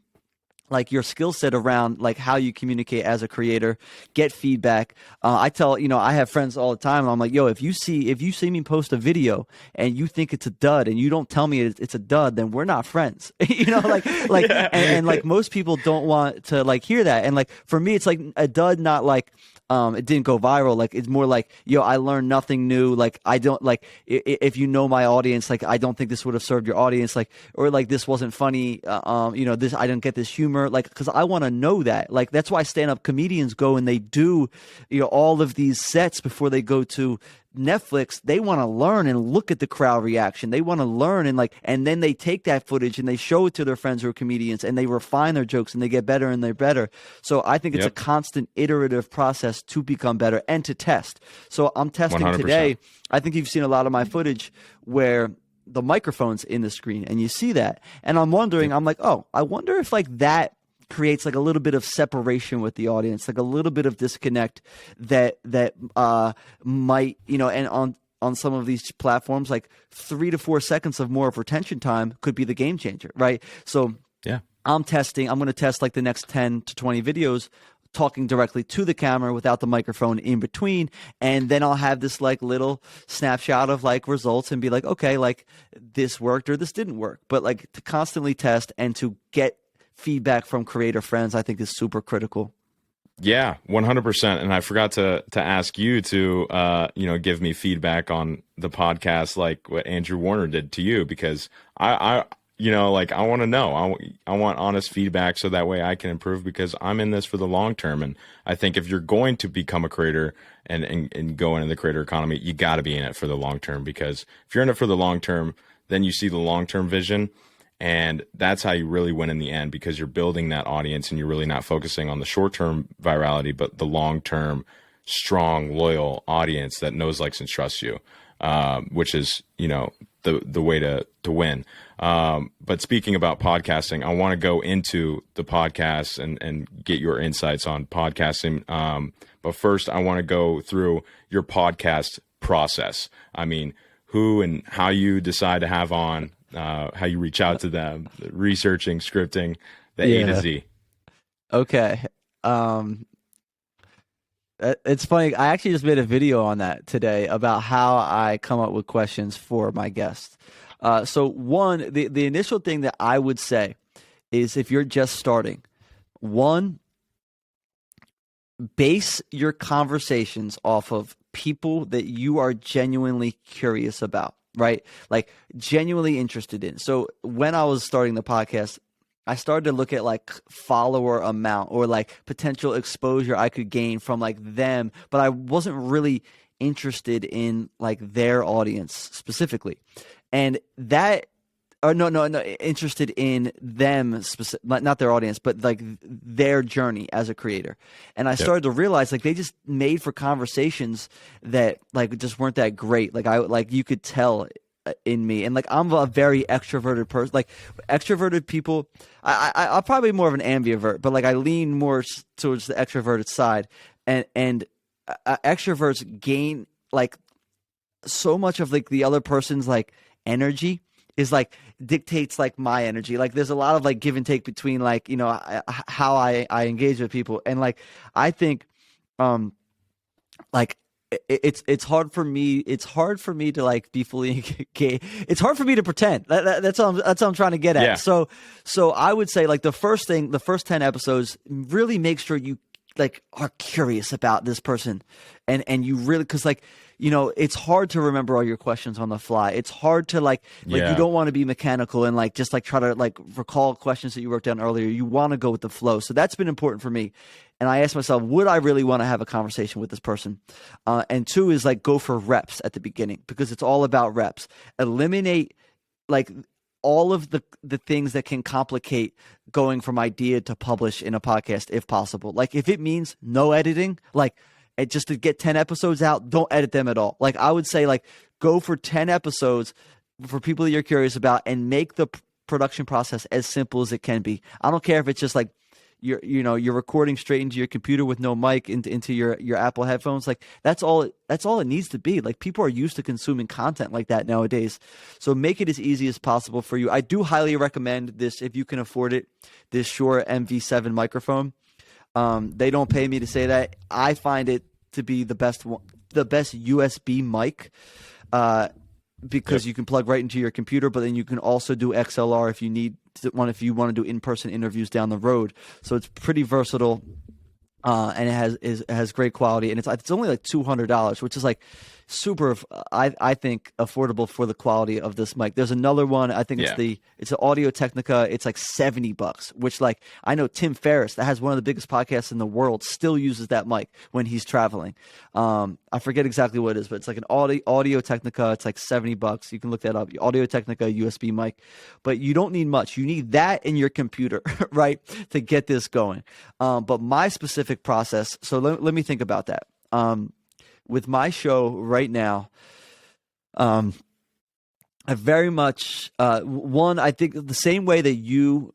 like your skill set around like how you communicate as a creator, get feedback. I tell, you know, I have friends all the time, and I'm like, yo, if you see me post a video and you think it's a dud and you don't tell me it's a dud, then we're not friends. You know, yeah. and like most people don't want to like hear that. And like for me, it's like a dud, not like it didn't go viral. Like it's more like, yo, I learned nothing new. Like I don't like if you know my audience, like I don't think this would have served your audience. Like, or like this wasn't funny. You know, this I didn't get this humor. Like, because I want to know that. Like that's why stand-up comedians go and they do, you know, all of these sets before they go to Netflix. They want to learn and look at the crowd reaction. They want to learn and then they take that footage and they show it to their friends who are comedians and they refine their jokes and they get better and they're better. So I think it's a constant iterative process to become better and to test. So I'm testing 100%. today. I think you've seen a lot of my footage where the microphone's in the screen and you see that. And I'm wondering, I'm like, oh, I wonder if like that creates like a little bit of separation with the audience, like a little bit of disconnect that might, you know, and on some of these platforms, like 3 to 4 seconds of more of retention time could be the game changer, right? So yeah, I'm going to test like the next 10 to 20 videos talking directly to the camera without the microphone in between, and then I'll have this like little snapshot of like results and be like, okay, like this worked or this didn't work. But like to constantly test and to get feedback from creator friends, I think is super critical. Yeah, 100%. And I forgot to ask you to, you know, give me feedback on the podcast, like what Andrew Warner did to you, because I you know, like I want to know, I want honest feedback so that way I can improve, because I'm in this for the long term. And I think if you're going to become a creator and go into the creator economy, you got to be in it for the long term, because if you're in it for the long term, then you see the long-term vision. And that's how you really win in the end, because you're building that audience and you're really not focusing on the short-term virality, but the long-term, strong, loyal audience that knows, likes, and trusts you, which is, you know, the way to win. But speaking about podcasting, I want to go into the podcast and get your insights on podcasting. But first, I want to go through your podcast process. I mean, who and how you decide to have on, how you reach out to them, researching, scripting, the A to Z. Okay. It's funny. I actually just made a video on that today about how I come up with questions for my guests. So one, the initial thing that I would say is, if you're just starting, one, base your conversations off of people that you are genuinely curious about, right? Like genuinely interested in. So when I was starting the podcast, I started to look at like follower amount or like potential exposure I could gain from like them, but I wasn't really interested in like their audience specifically. And that, or no, interested in them, not their audience, but like their journey as a creator. And I started to realize like they just made for conversations that like just weren't that great. Like you could tell in me, and like I'm a very extroverted person. Like extroverted people, I'm probably more of an ambivert, but like I lean more towards the extroverted side. And extroverts gain like so much of like the other person's like energy is like dictates like my energy. Like there's a lot of like give and take between like, you know, how I engage with people. And like I think like it's hard for me to like be fully engaged. It's hard for me to pretend. That's what I'm trying to get at. Yeah. So I would say like the first 10 episodes, really make sure you like are curious about this person, and you really, because like, it's hard to remember all your questions on the fly. It's hard to like you don't want to be mechanical and like just like try to like recall questions that you wrote down earlier. You want to go with the flow. So that's been important for me. And I asked myself, would I really want to have a conversation with this person? And two is like go for reps at the beginning, because it's all about reps. Eliminate like all of the things that can complicate going from idea to publish in a podcast if possible. Like if it means no editing, like just to get 10 episodes out, don't edit them at all. Like I would say like go for 10 episodes for people that you're curious about and make the production process as simple as it can be. I don't care if it's just like you're recording straight into your computer with no mic into your Apple headphones. Like that's all it needs to be. Like people are used to consuming content like that nowadays. So make it as easy as possible for you. I do highly recommend this if you can afford it, this Shure MV7 microphone. They don't pay me to say that. I find it to be the best USB mic, because you can plug right into your computer, but then you can also do XLR if you want to do in-person interviews down the road. So it's pretty versatile, and it has great quality, and it's only like $200, which is like super, I think, affordable for the quality of this mic. There's another one, I think it's an Audio Technica. It's like $70, which like I know Tim Ferriss, that has one of the biggest podcasts in the world, still uses that mic when he's traveling. I forget exactly what it is, but it's like an Audio Technica. It's like $70. You can look that up. Audio Technica USB mic, but you don't need much. You need that in your computer, right, to get this going. But my specific process. So let me think about that. With my show right now, I very much I think the same way that you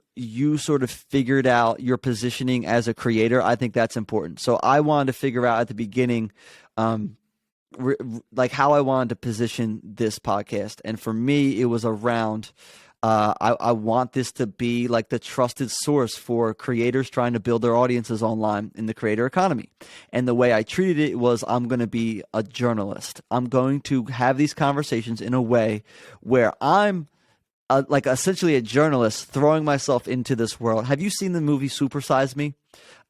sort of figured out your positioning as a creator, I think that's important. So I wanted to figure out at the beginning like how I wanted to position this podcast, and for me it was around I want this to be like the trusted source for creators trying to build their audiences online in the creator economy. And the way I treated it was, I'm going to be a journalist. I'm going to have these conversations in a way where I'm like essentially a journalist throwing myself into this world. Have you seen the movie Super Size Me?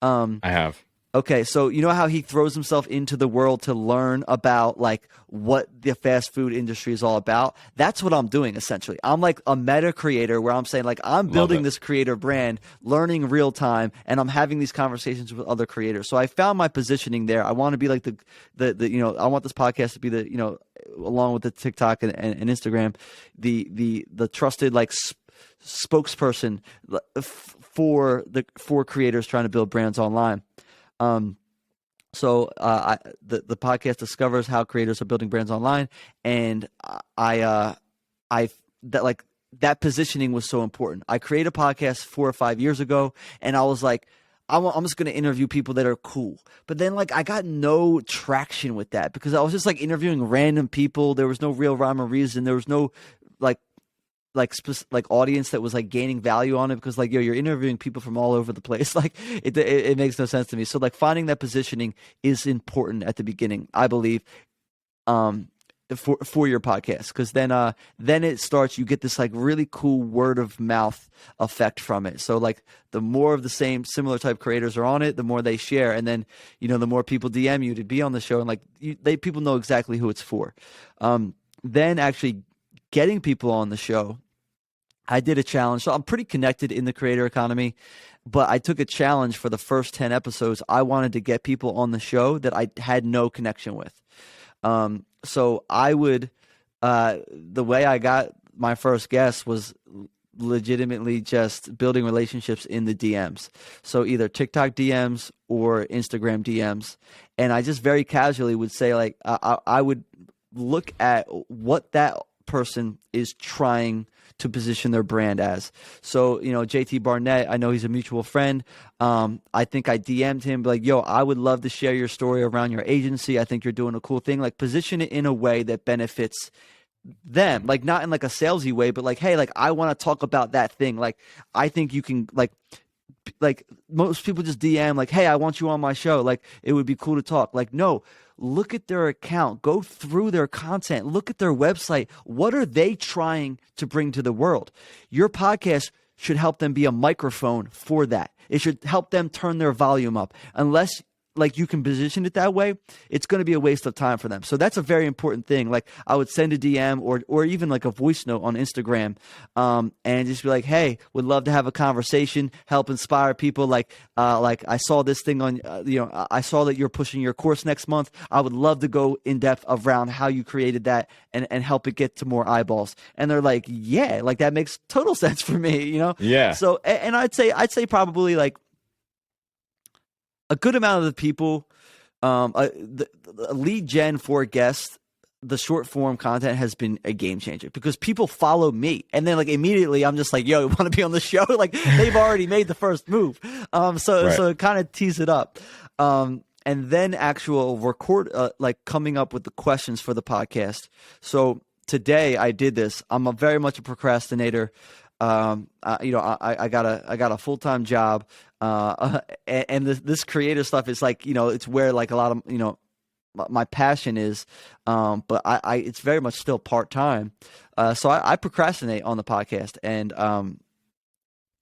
I have. Okay, so you know how he throws himself into the world to learn about like what the fast food industry is all about? That's what I'm doing essentially. I'm like a meta creator where I'm saying like I'm building this creator brand, learning real time, and I'm having these conversations with other creators. So I found my positioning there. I want to be like the I want this podcast to be the along with the TikTok and Instagram, the trusted like spokesperson for creators trying to build brands online. So the podcast discovers how creators are building brands online, and that positioning was so important. I created a podcast 4 or 5 years ago, and I was like, I'm just going to interview people that are cool. But then like I got no traction with that because I was just like interviewing random people. There was no real rhyme or reason. There was no like audience that was like gaining value on it, because like, you're interviewing people from all over the place. Like it makes no sense to me. So like finding that positioning is important at the beginning, I believe, for your podcast, because then it starts, you get this like really cool word of mouth effect from it. So like the more of the similar type creators are on it, the more they share, and then the more people DM you to be on the show, and like people know exactly who it's for. Then actually getting people on the show, I did a challenge. So I'm pretty connected in the creator economy, but I took a challenge for the first 10 episodes. I wanted to get people on the show that I had no connection with. So I would, the way I got my first guest was legitimately just building relationships in the DMs. So either TikTok DMs or Instagram DMs. And I just very casually would say like, I would look at what that person is trying to position their brand as. So, JT Barnett, I know he's a mutual friend. I think I DM'd him like, yo, I would love to share your story around your agency. I think you're doing a cool thing. Like position it in a way that benefits them, like not in like a salesy way, but like, hey, like I want to talk about that thing. Like I think you can like most people just DM like, hey, I want you on my show. Like it would be cool to talk. Like, no, look at their account, go through their content, look at their website. What are they trying to bring to the world? Your podcast should help them be a microphone for that. It should help them turn their volume up. Unless like you can position it that way, it's going to be a waste of time for them. So that's a very important thing. Like I would send a DM or even like a voice note on Instagram, and just be like, hey, would love to have a conversation, help inspire people. Like I saw this thing on, I saw that you're pushing your course next month. I would love to go in depth around how you created that and help it get to more eyeballs. And they're like, yeah, like that makes total sense for me, Yeah. So, and I'd say probably like a good amount of the people, the lead gen for guests, the short form content has been a game changer because people follow me. And then like immediately I'm just like, yo, you want to be on the show? Like they've already made the first move. So it kind of tees it up. And then actual record, like coming up with the questions for the podcast. So today I did this. I'm very much a procrastinator. I got a full-time job, and this creative stuff is like, it's where like a lot of, my passion is, but I it's very much still part-time. So I procrastinate on the podcast. And,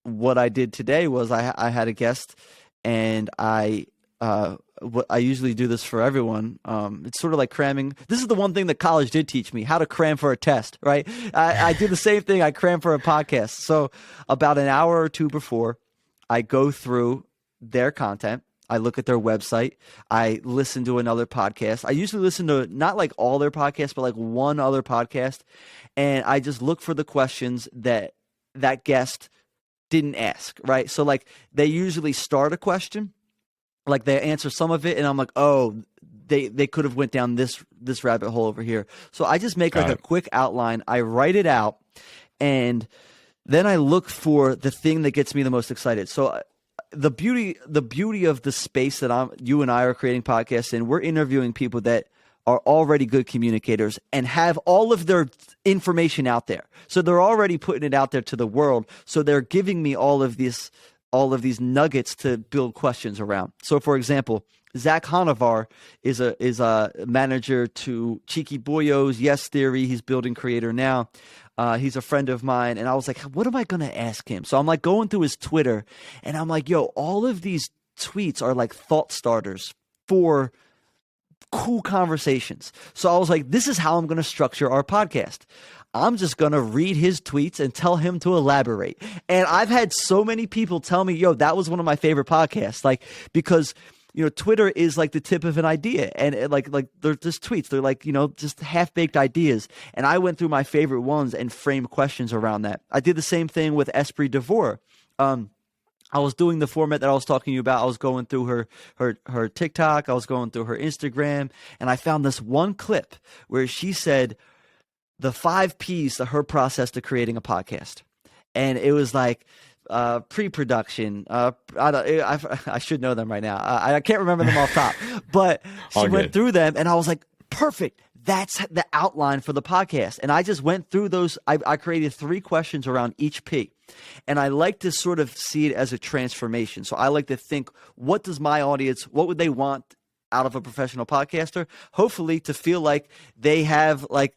what I did today was I had a guest, and I usually do this for everyone. It's sort of like cramming. This is the one thing that college did teach me, how to cram for a test, right? I do the same thing. I cram for a podcast. So about an hour or two before, I go through their content. I look at their website. I listen to another podcast. I usually listen to not like all their podcasts, but like one other podcast. And I just look for the questions that guest didn't ask, right? So like they usually start a question, like they answer some of it, and I'm like, oh, they could have went down this rabbit hole over here. So I just make a quick outline. I write it out, and then I look for the thing that gets me the most excited. So the beauty of the space that you and I are creating podcasts in, we're interviewing people that are already good communicators and have all of their information out there. So they're already putting it out there to the world. So they're giving me all of these nuggets to build questions around. So for example, Zach Honavar is a manager to Cheeky Boyo's, Yes Theory. He's building Creator now. He's a friend of mine. And I was like, what am I going to ask him? So I'm like going through his Twitter, and I'm like, yo, all of these tweets are like thought starters for cool conversations. So I was like, this is how I'm going to structure our podcast. I'm just going to read his tweets and tell him to elaborate. And I've had so many people tell me, yo, that was one of my favorite podcasts. Like, because, Twitter is like the tip of an idea. And like they're just tweets. They're like, just half-baked ideas. And I went through my favorite ones and framed questions around that. I did the same thing with Esprit Devore. I was doing the format that I was talking to you about. I was going through her TikTok. I was going through her Instagram. And I found this one clip where she said the 5 P's to her process to creating a podcast. And it was like pre-production. I should know them right now. I can't remember them off top. But she went through them, and I was like, perfect. That's the outline for the podcast. And I just went through those. I created 3 questions around each P. And I like to sort of see it as a transformation. So I like to think, what does my audience, what would they want out of a professional podcaster? Hopefully to feel like they have 3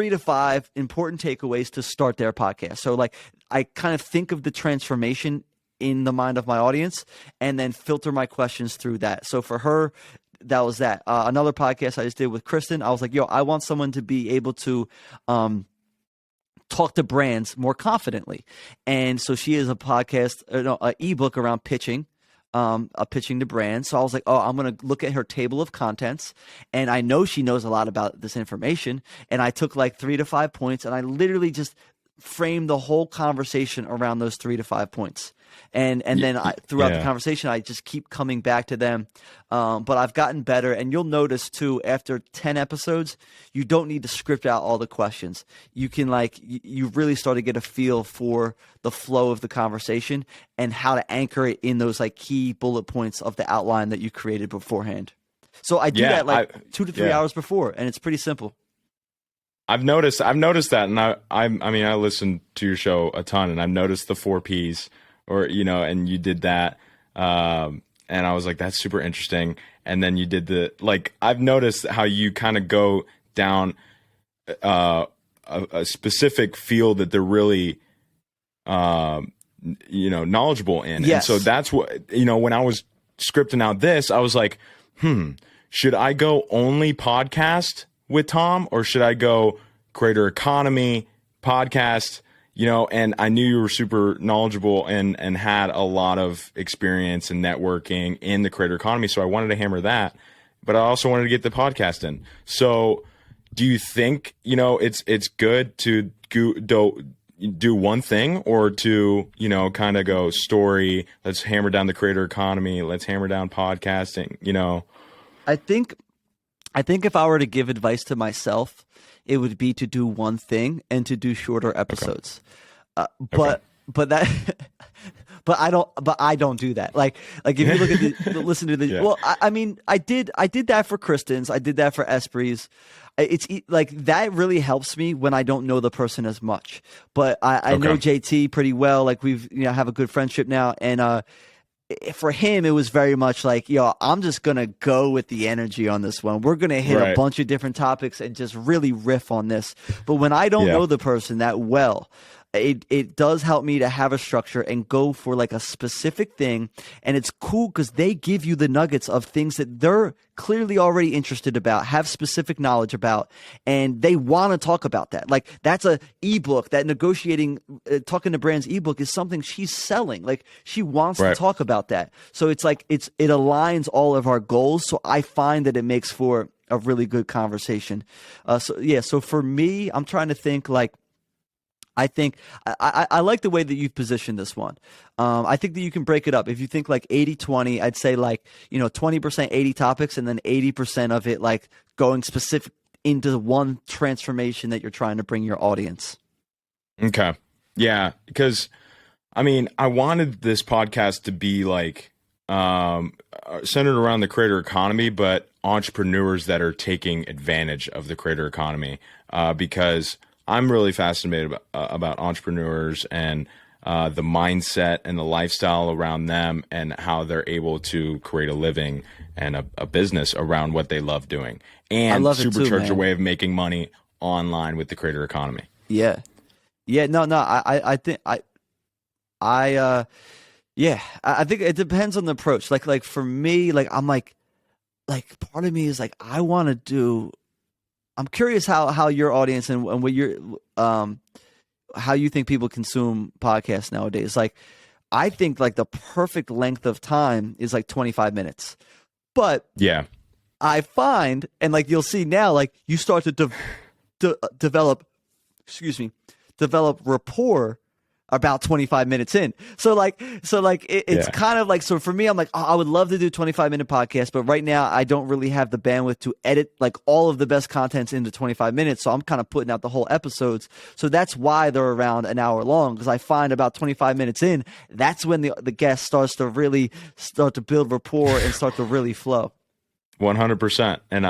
to 5 important takeaways to start their podcast. So like I kind of think of the transformation in the mind of my audience and then filter my questions through that. So for her, that was that. Another podcast I just did with Kristen, I was like, yo, I want someone to be able to talk to brands more confidently. And so she is a podcast, an ebook around pitching. Pitching to brands. So I was like, oh, I'm going to look at her table of contents, and I know she knows a lot about this information. And I took like 3 to 5 points, and I literally just framed the whole conversation around those 3 to 5 points. And then throughout the conversation, I just keep coming back to them. But I've gotten better. And you'll notice too, after 10 episodes, you don't need to script out all the questions. You can you really start to get a feel for the flow of the conversation and how to anchor it in those key bullet points of the outline that you created beforehand. So I do that 2 to 3 hours before, and it's pretty simple. I've noticed that. And I listen to your show a ton, and I've noticed the 4 Ps. And you did that. And I was like, that's super interesting. And then you did I've noticed how you kind of go down a specific field that they're really knowledgeable in. Yes. And so that's what, when I was scripting out this, I was like, should I go only podcast with Tom, or should I go creator economy podcast? And I knew you were super knowledgeable and had a lot of experience and networking in the creator economy. So I wanted to hammer that, but I also wanted to get the podcast in. So do you think, it's good to do one thing, or to, kind of go story, let's hammer down the creator economy, let's hammer down podcasting, I think if I were to give advice to myself, it would be to do one thing and to do shorter episodes. But I don't do that. Like if you look at listen to the, Yeah. well, I mean, I did that for Kristen's. I did that for Esprie's. It's like that really helps me when I don't know the person as much. But I know JT pretty well. Like we've, have a good friendship now. And, for him, it was very much like, I'm just going to go with the energy on this one. We're going to hit a bunch of different topics and just really riff on this. But when I don't know the person that well, it does help me to have a structure and go for like a specific thing. And it's cool because they give you the nuggets of things that they're clearly already interested about, have specific knowledge about, and they want to talk about that. Like that's a ebook, that negotiating, talking to brands ebook is something she's selling. Like she wants to talk about that. So it's like, it aligns all of our goals. So I find that it makes for a really good conversation. So for me, I'm trying to think like, I think I like the way that you've positioned this one. I think that you can break it up. If you think like 80-20, I'd say like, 20% 80 topics and then 80% of it like going specific into one transformation that you're trying to bring your audience. Okay. Yeah. Because I wanted this podcast to be like centered around the creator economy, but entrepreneurs that are taking advantage of the creator economy, because I'm really fascinated about entrepreneurs and the mindset and the lifestyle around them and how they're able to create a living and a business around what they love doing and supercharge a way of making money online with the creator economy. Yeah. Yeah. No, I think I think it depends on the approach. Like for me, like I'm like part of me is like, I'm curious how your audience and what your how you think people consume podcasts nowadays. Like, I think like the perfect length of time is like 25 minutes. But yeah, I find, and like you'll see now, like you start to develop rapport about 25 minutes in. So it's kind of like, so for me, I'm like, I would love to do 25-minute podcast, but right now I don't really have the bandwidth to edit like all of the best contents into 25 minutes. So I'm kind of putting out the whole episodes. So that's why they're around an hour long, because I find about 25 minutes in, that's when the guest starts to really start to build rapport and start to really flow. 100%. And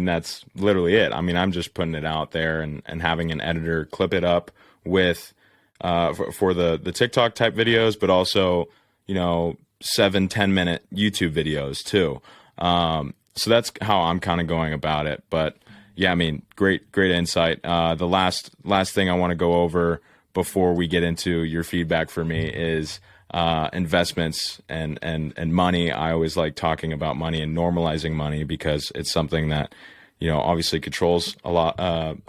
that's literally it. I'm just putting it out there and having an editor clip it up with, for the TikTok type videos, but also, 7-10 minute YouTube videos too. So that's how I'm kind of going about it. But yeah, great insight. The last thing I want to go over before we get into your feedback for me is investments and money. I always like talking about money and normalizing money because it's something that, obviously controls a lot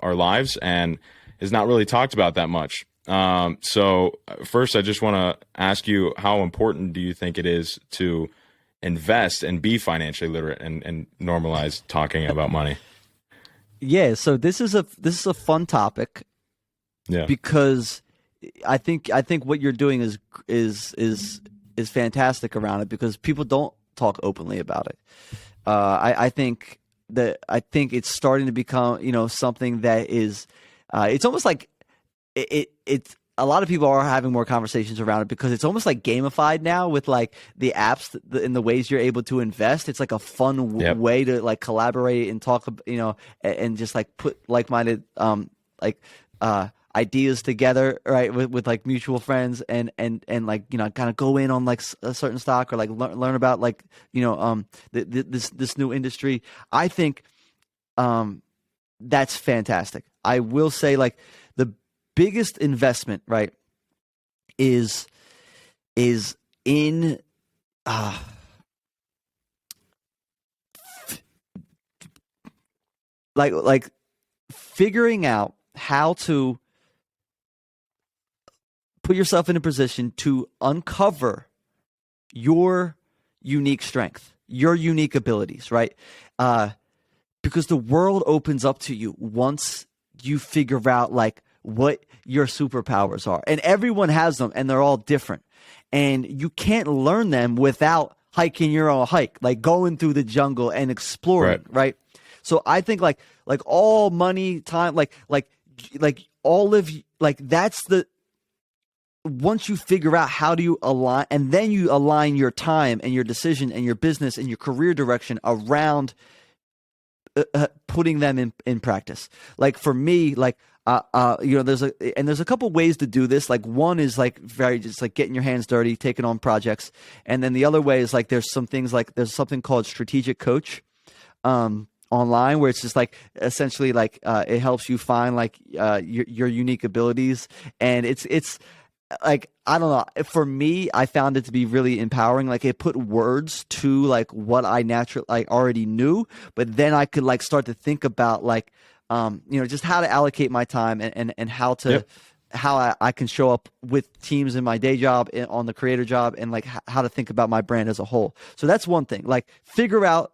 our lives and is not really talked about that much. So first, I just want to ask you, how important do you think it is to invest and be financially literate and normalize talking about money? Yeah. So this is a fun topic. Yeah. Because I think what you're doing is fantastic around it, because people don't talk openly about it. I think it's starting to become, something that is, it's almost like, it's a lot of people are having more conversations around it, because it's almost like gamified now with like the apps and the ways you're able to invest. It's like a fun way to like collaborate and talk, and just like put like-minded ideas together, right, with like mutual friends and like, kind of go in on like a certain stock or like learn about like, this new industry. I think that's fantastic. I will say like the biggest investment, right, is in like figuring out how to put yourself in a position to uncover your unique strength, your unique abilities, right? Because the world opens up to you once you figure out like what your superpowers are. And everyone has them, and they're all different. And you can't learn them without hiking your own hike, like going through the jungle and exploring, right? So I think like all money, time, like all of like that's the once you figure out how do you align, and then you align your time and your decision and your business and your career direction around putting them in practice. Like for me, like there's a couple ways to do this. Like one is like very just like getting your hands dirty, taking on projects, and then the other way is like there's something called strategic coach online, where it's just like essentially like it helps you find like your unique abilities, and it's like, I don't know, for me, I found it to be really empowering. Like it put words to like what I naturally like already knew, but then I could like start to think about like just how to allocate my time and how to how I can show up with teams in my day job, on the creator job, and like how to think about my brand as a whole. So that's one thing. Like figure out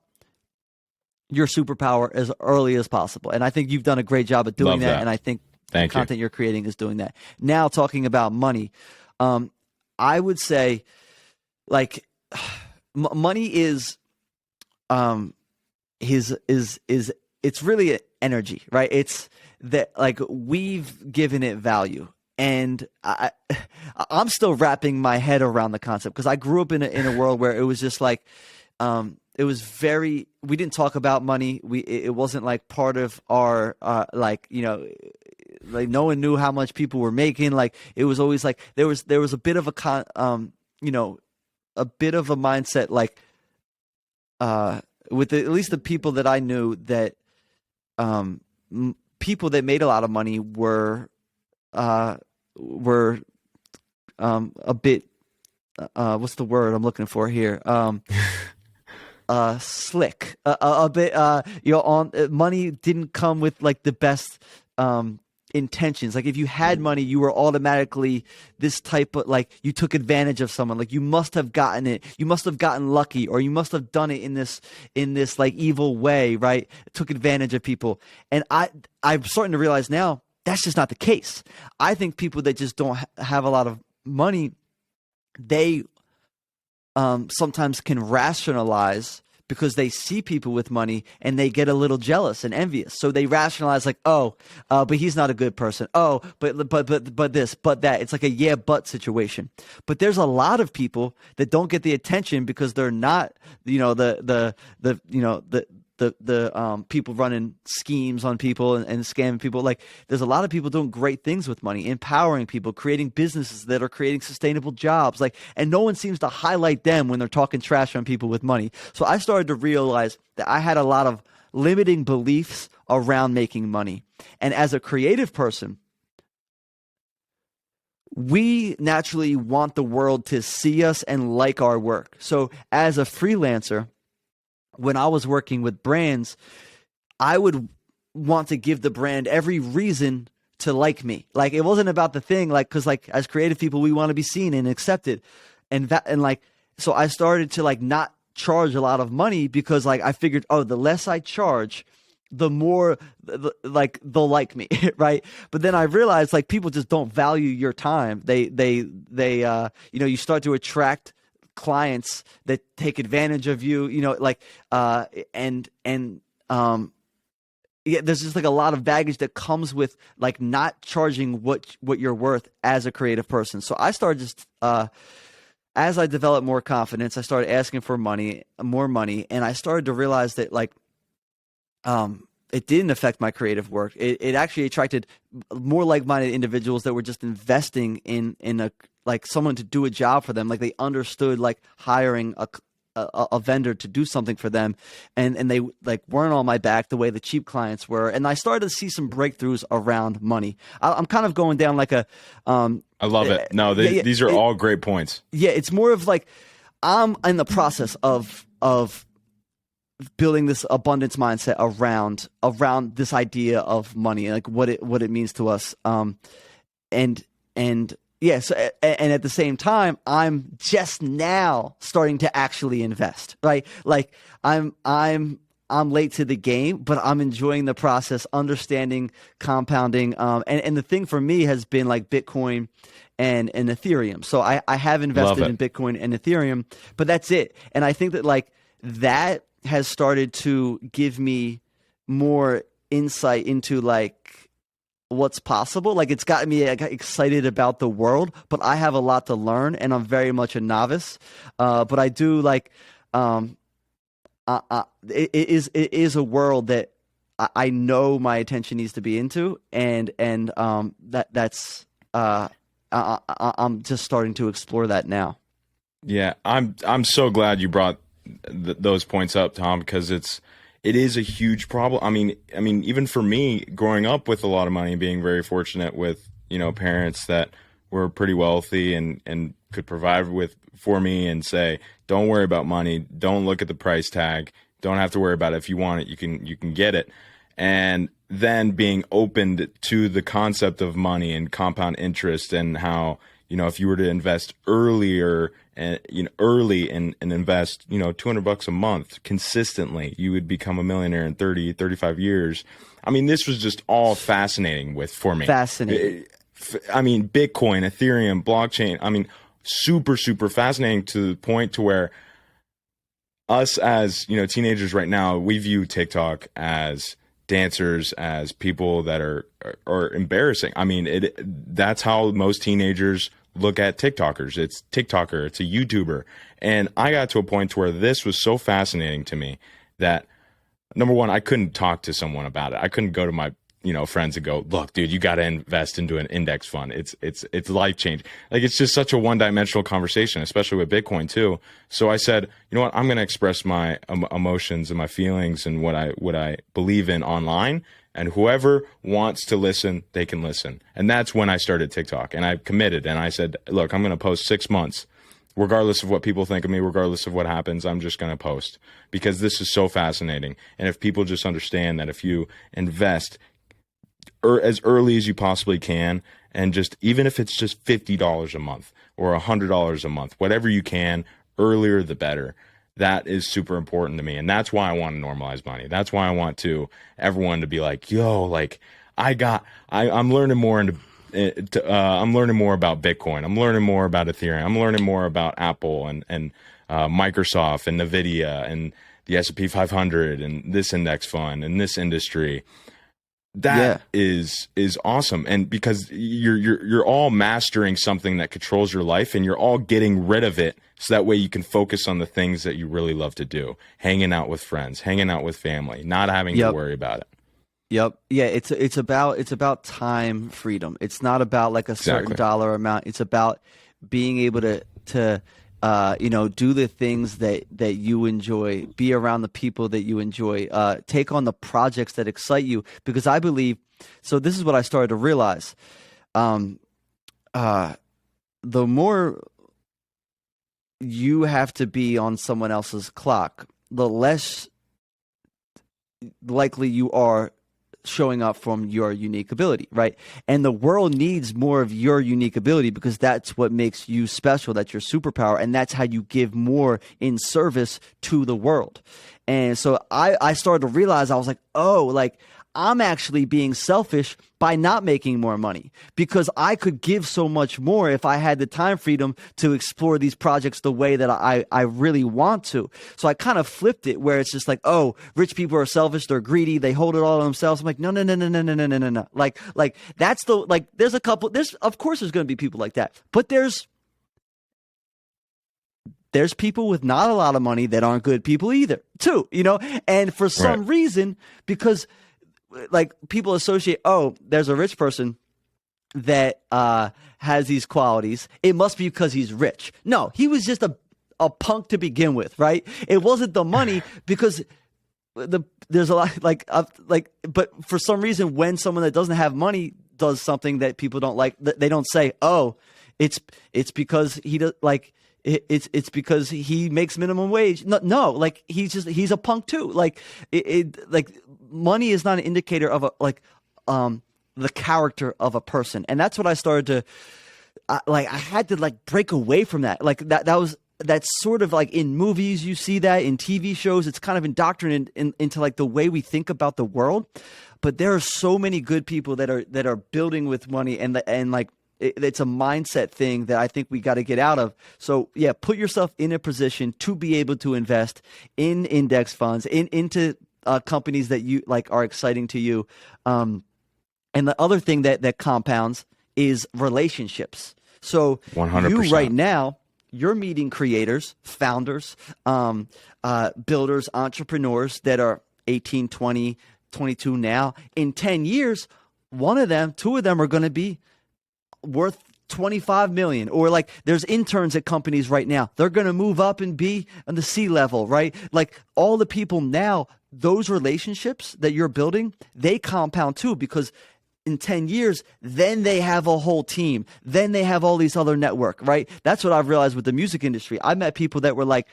your superpower as early as possible, and I think you've done a great job of doing that. And I think the content you're creating is doing that. Now, talking about money, I would say, like, money is it's really energy, right? It's that like we've given it value, and I'm still wrapping my head around the concept because I grew up in a world where it was just like. It was we didn't talk about money. It wasn't like part of our like no one knew how much people were making. Like it was always like there was a bit of a bit of a mindset like with at least the people that I knew that people that made a lot of money were a bit what's the word I'm looking for here? Slick, a bit, on money didn't come with like the best intentions. Like if you had money, you were automatically this type of like you took advantage of someone. Like you must have gotten it, you must have gotten lucky, or you must have done it in this like evil way, right? Took advantage of people. And I'm starting to realize now that's just not the case. I think people that just don't have a lot of money, they sometimes can rationalize because they see people with money and they get a little jealous and envious. So they rationalize like, but he's not a good person. Oh, but this, but that. It's like a yeah, but situation. But there's a lot of people that don't get the attention because they're not, the people running schemes on people and scamming people. Like there's a lot of people doing great things with money, empowering people, creating businesses that are creating sustainable jobs. Like, and no one seems to highlight them when they're talking trash on people with money. So I started to realize that I had a lot of limiting beliefs around making money. And as a creative person, we naturally want the world to see us and like our work. So as a freelancer, when I was working with brands, I would want to give the brand every reason to like me. Like it wasn't about the thing, like, cause like as creative people, we want to be seen and accepted. So I started to like not charge a lot of money because like I figured, the less I charge, the more like they'll like me. Right. But then I realized like people just don't value your time. They you start to attract clients that take advantage of you, there's just like a lot of baggage that comes with like not charging what you're worth as a creative person. So I started just as I developed more confidence, I started asking for more money, and I started to realize that like it didn't affect my creative work. It actually attracted more like-minded individuals that were just investing in a like someone to do a job for them. Like they understood like hiring a vendor to do something for them, and they like weren't on my back the way the cheap clients were, and I started to see some breakthroughs around money. I'm kind of going down like a I love it. No, these are all great points. Yeah, it's more of like I'm in the process of building this abundance mindset around this idea of money, like what it means to us, and yeah. So, and at the same time, I'm just now starting to actually invest, right? Like I'm late to the game, but I'm enjoying the process, understanding compounding. And the thing for me has been like Bitcoin and Ethereum. So I have invested in Bitcoin and Ethereum, but that's it. And I think that like that has started to give me more insight into like what's possible. Like it's gotten me excited about the world, but I have a lot to learn and I'm very much a novice. But I do like, it is a world that I know my attention needs to be into, and that's I'm just starting to explore that now. Yeah, I'm so glad you brought those points up, Tom, because it is a huge problem. I mean, even for me, growing up with a lot of money, being very fortunate with parents that were pretty wealthy and could provide for me and say, don't worry about money, don't look at the price tag, don't have to worry about it. If you want it, you can get it. And then being opened to the concept of money and compound interest, and how if you were to invest earlier and early and invest $200 a month consistently, you would become a millionaire in 35 years. I mean, this was just all fascinating for me. Fascinating. I mean, Bitcoin, Ethereum, blockchain, I mean, super, super fascinating, to the point to where us as, teenagers right now, we view TikTok as dancers, as people that are embarrassing. I mean, that's how most teenagers look at TikTokers. It's TikToker, it's a YouTuber. And I got to a point to where this was so fascinating to me that, number one, I couldn't talk to someone about it. I couldn't go to my friends and go, look, dude, you got to invest into an index fund. It's life changing. Like, it's just such a one-dimensional conversation, especially with Bitcoin too. So I said, you know what, I'm going to express my emotions and my feelings and what I believe in online. And whoever wants to listen, they can listen. And that's when I started TikTok, and I committed, and I said, look, I'm going to post 6 months, regardless of what people think of me, regardless of what happens. I'm just going to post, because this is so fascinating. And if people just understand that if you invest as early as you possibly can, and just, even if it's just $50 a month or $100 a month, whatever you can, earlier the better. That is super important to me, and that's why I want to normalize money. That's why I want everyone to be like, yo, like I'm learning more I'm learning more about Bitcoin. I'm learning more about Ethereum. I'm learning more about Apple and Microsoft and Nvidia and the S&P 500 and this index fund and this industry. That is awesome. And because you're all mastering something that controls your life, and you're all getting rid of it, so that way you can focus on the things that you really love to do, hanging out with friends, hanging out with family, not having to worry about it. Yep. Yeah, it's about time freedom. It's not about like a certain dollar amount. It's about being able to do the things that you enjoy, be around the people that you enjoy, take on the projects that excite you. Because I believe, so this is what I started to realize. The more you have to be on someone else's clock, the less likely you are showing up from your unique ability, right? And the world needs more of your unique ability, because that's what makes you special. That's your superpower, and that's how you give more in service to the world. And so I started to realize, I was like, oh, like I'm actually being selfish by not making more money, because I could give so much more if I had the time freedom to explore these projects the way that I really want to. So I kind of flipped it, where it's just like, oh, rich people are selfish, they're greedy, they hold it all to themselves. I'm like, no. Like that's there's of course there's going to be people like that, but there's people with not a lot of money that aren't good people either, too, and for some reason, because like people associate, oh, there's a rich person that has these qualities, it must be because he's rich. No, he was just a punk to begin with, right? It wasn't the money because there's a lot but for some reason when someone that doesn't have money does something that people don't like, they don't say, oh, it's because he does it's because he makes minimum wage. No, like he's a punk too. Like like money is not an indicator of the character of a person, and that's what I started to I had to break away from that. That's sort of like in movies, you see that in TV shows, it's kind of indoctrinated into like the way we think about the world. But there are so many good people that are building with money, and it's a mindset thing that I think we got to get out of. So yeah, put yourself in a position to be able to invest in index funds, into companies that you like are exciting to you. And the other thing that compounds is relationships. So 100%. You right now, you're meeting creators, founders, builders, entrepreneurs that are 18, 20, 22 now. In 10 years, two of them are going to be worth 25 million. Or like there's interns at companies right now. They're going to move up and be on the C level, right? Like all the people now, those relationships that you're building, they compound too, because in 10 years, then they have a whole team. Then they have all these other network, right? That's what I've realized with the music industry. I met people that were like,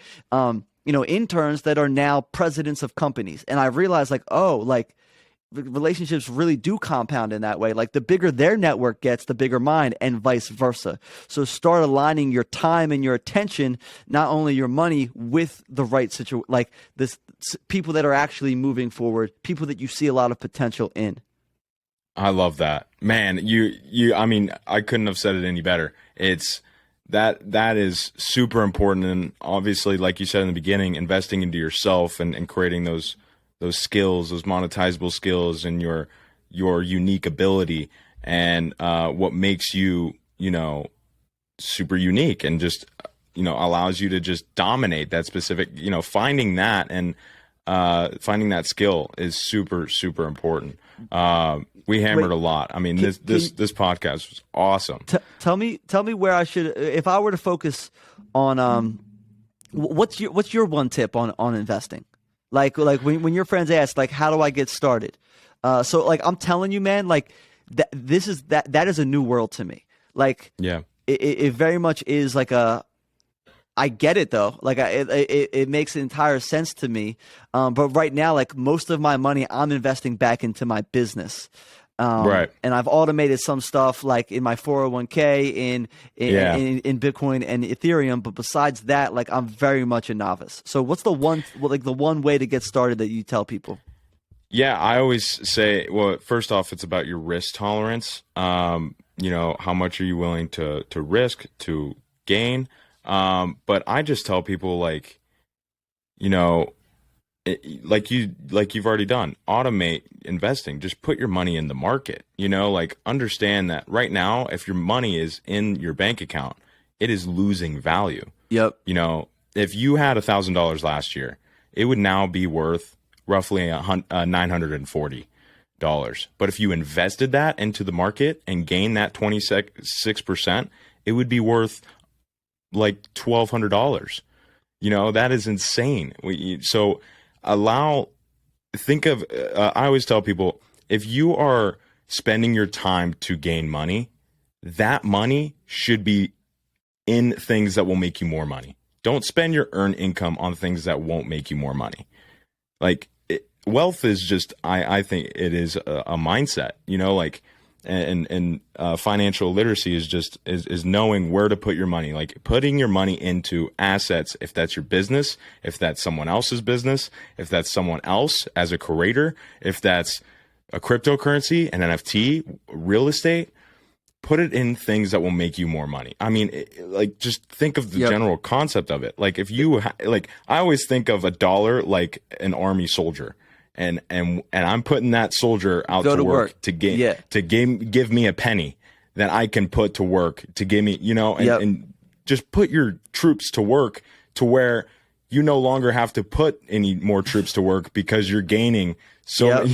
interns that are now presidents of companies. And I realized relationships really do compound in that way. Like the bigger their network gets, the bigger mine, and vice versa. So start aligning your time and your attention, not only your money, with the right situation, like this people that are actually moving forward, people that you see a lot of potential in. I love that, man. I mean, I couldn't have said it any better. It's that is super important. And obviously, like you said in the beginning, investing into yourself and creating those skills, those monetizable skills, and your unique ability, and what makes you, super unique, and just, allows you to just dominate that specific, finding that and finding that skill is super, super important. We hammered a lot. I mean, this podcast was awesome. Tell me where I should, if I were to focus on, what's your one tip on investing? Like when your friends ask, like, how do I get started? So like, I'm telling you, man, like that is a new world to me. Like, yeah, it very much is like I get it though. Like it makes entire sense to me. But right now, like most of my money, I'm investing back into my business. Right. And I've automated some stuff like in my 401k, in Bitcoin and Ethereum. But besides that, like I'm very much a novice. So what's the one way to get started that you tell people? Yeah, I always say, well, first off, it's about your risk tolerance. How much are you willing to risk to gain? But I just tell people like you've already done, automate investing, just put your money in the market, understand that right now, if your money is in your bank account, it is losing value. Yep. If you had $1,000 last year, it would now be worth roughly $940. But if you invested that into the market and gained that 26%, it would be worth like $1,200. That is insane. I always tell people, if you are spending your time to gain money, that money should be in things that will make you more money. Don't spend your earned income on things that won't make you more money. Wealth is just, I think it is a mindset, and financial literacy is knowing where to put your money, like putting your money into assets. If that's your business, if that's someone else's business, if that's someone else as a creator, if that's a cryptocurrency, an NFT, real estate, put it in things that will make you more money. I mean, just think of the general concept of it. Like if you, I always think of a dollar like an army soldier. And I'm putting that soldier out to work to give me a penny that I can put to work to give me, and just put your troops to work to where you no longer have to put any more troops to work because you're gaining so many,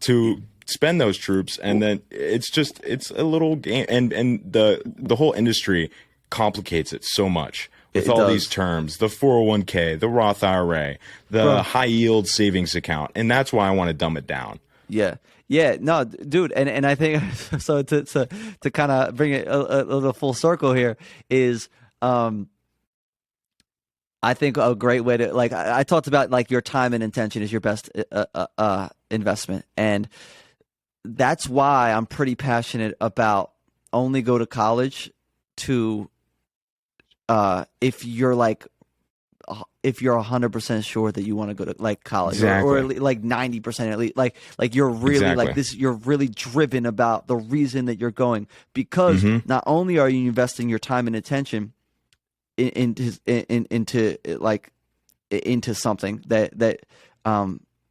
to spend those troops. And then it's a little game, and the whole industry complicates it so much. with It all does. these terms, the 401k, the Roth IRA, the Bro. high yield savings account. And that's why I want to dumb it down. Yeah. Yeah, no, dude, and I think so. To kind of bring it a little full circle here is, I think a great way to, like, I talked about, like, your time and intention is your best investment, and that's why I'm pretty passionate about only go to college to if you're 100% sure that you want to go to, like, college, or at least, like, 90% at least, like you're really like this, you're really driven about the reason that you're going, because not only are you investing your time and attention into something that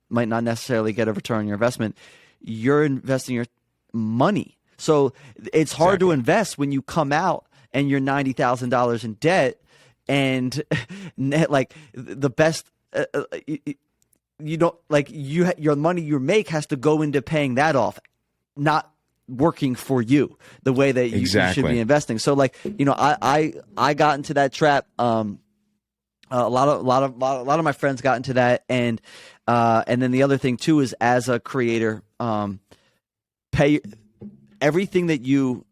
might not necessarily get a return on your investment, you're investing your money. So it's hard to invest when you come out and you're $90,000 in debt, and like the best, you don't, like, your money you make has to go into paying that off, not working for you the way that you should be investing. So, like, you know, I got into that trap. A lot of my friends got into that, and then the other thing too is, as a creator, pay everything that you.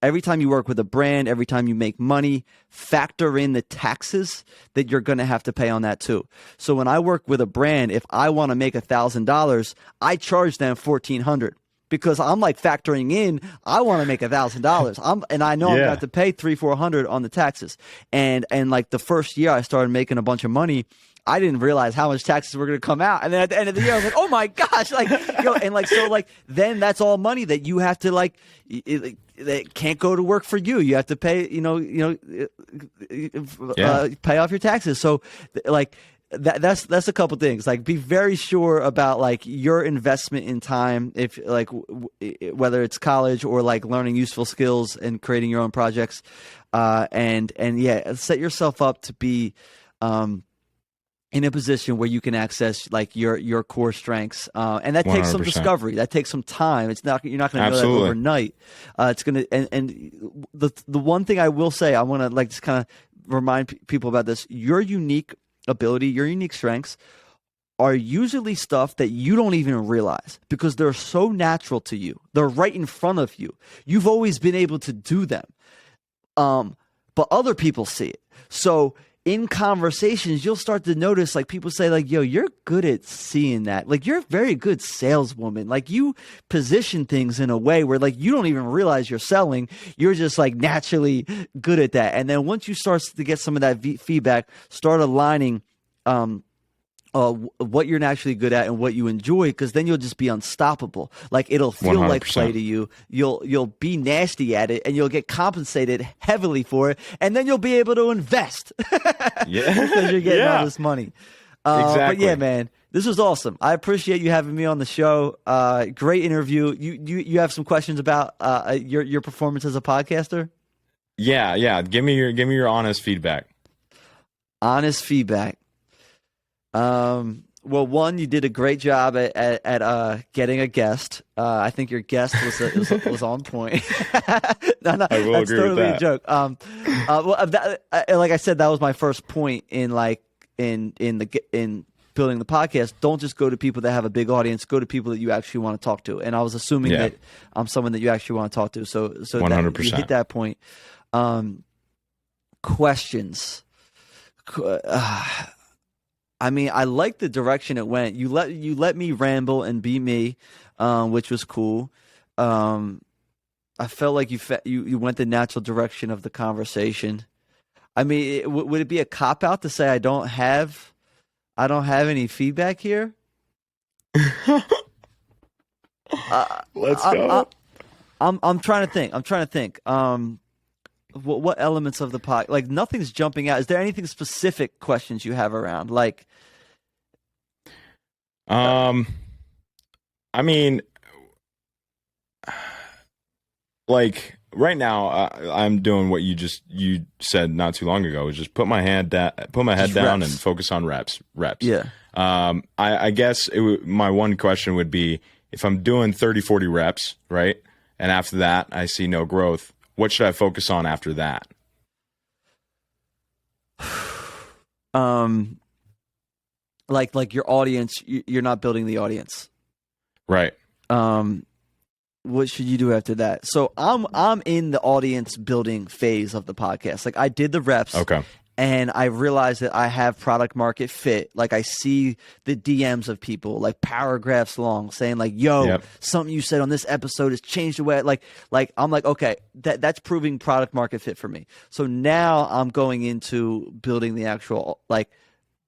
Every time you work with a brand, every time you make money, factor in the taxes that you're going to have to pay on that too. So when I work with a brand, if I want to make $1,000, I charge them $1,400, because I'm, like, factoring in, I want to make $1,000. And I know I'm going to have to pay $300-400 on the taxes. And like, the first year I started making a bunch of money, I didn't realize how much taxes were going to come out. And then at the end of the year, I was like, oh my gosh, like, you know, and like, so, like, then that's all money that you have to, like, that can't go to work for you. You have to pay, pay off your taxes. So, like, that's a couple things. Like, be very sure about, like, your investment in time, if, like, whether it's college or, like, learning useful skills and creating your own projects, and yeah, set yourself up to be in a position where you can access, like, your core strengths, and that takes some 100%. discovery. That takes some time. You're not going to know that overnight. It's gonna, and the one thing I will say, I want to, like, just kind of remind people about this. Your unique ability, your unique strengths are usually stuff that you don't even realize, because they're so natural to you. They're right in front of you. You've always been able to do them, but other people see it. So in conversations, you'll start to notice, like, people say, like, yo, you're good at seeing that. Like, you're a very good saleswoman. Like, you position things in a way where, like, you don't even realize you're selling. You're just, like, naturally good at that. And then once you start to get some of that feedback, start aligning what you're naturally good at and what you enjoy, because then you'll just be unstoppable. Like, it'll feel 100%. like play to you. You'll be nasty at it, and you'll get compensated heavily for it, and then you'll be able to invest. Because you're getting all this money. But yeah, man, this was awesome. I appreciate you having me on the show. Great interview. You have some questions about your performance as a podcaster? Yeah. Give me your honest feedback. Honest feedback. Well, one, you did a great job at getting a guest. I think your guest was on point. No, I will that's agree totally with that. a joke. Like I said, that was my first point in building the podcast. Don't just go to people that have a big audience. Go to people that you actually want to talk to. And I was assuming that I'm someone that you actually want to talk to. So 100%. You hit that point. Questions. I mean, I like the direction it went. You let me ramble and be me, which was cool. I felt like you went the natural direction of the conversation. I mean, would it be a cop out to say I don't have any feedback here? Let's go. I'm trying to think. What elements of the pod? Like, nothing's jumping out. Is there anything specific questions you have around? Like, I mean, like, right now, I'm doing what you said not too long ago, is just put my head down and focus on reps. Yeah. I guess my one question would be, if I'm doing 30, 40 reps, right, and after that I see no growth, what should I focus on after that? Like your audience, you're not building the audience. Right. What should you do after that? So I'm in the audience building phase of the podcast. Like I did the reps. Okay. And I realized that I have product market fit. Like I see the DMs of people like paragraphs long saying like, yo, something you said on this episode has changed the way like I'm like, okay, that's proving product market fit for me. So now I'm going into building the actual like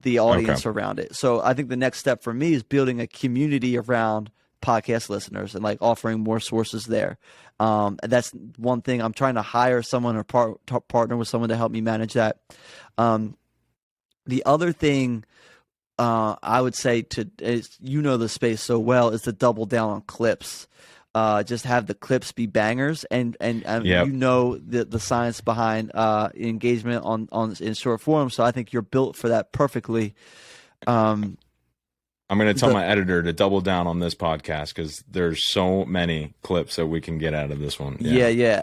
the audience around it. So I think the next step for me is building a community around podcast listeners and like offering more sources there. That's one thing. I'm trying to hire someone or partner with someone to help me manage that. The other thing I would say is, you know the space so well, is to double down on clips. Just have the clips be bangers, and you know the science behind engagement on in short form. So I think you're built for that perfectly. I'm going to tell my editor to double down on this podcast because there's so many clips that we can get out of this one. Yeah.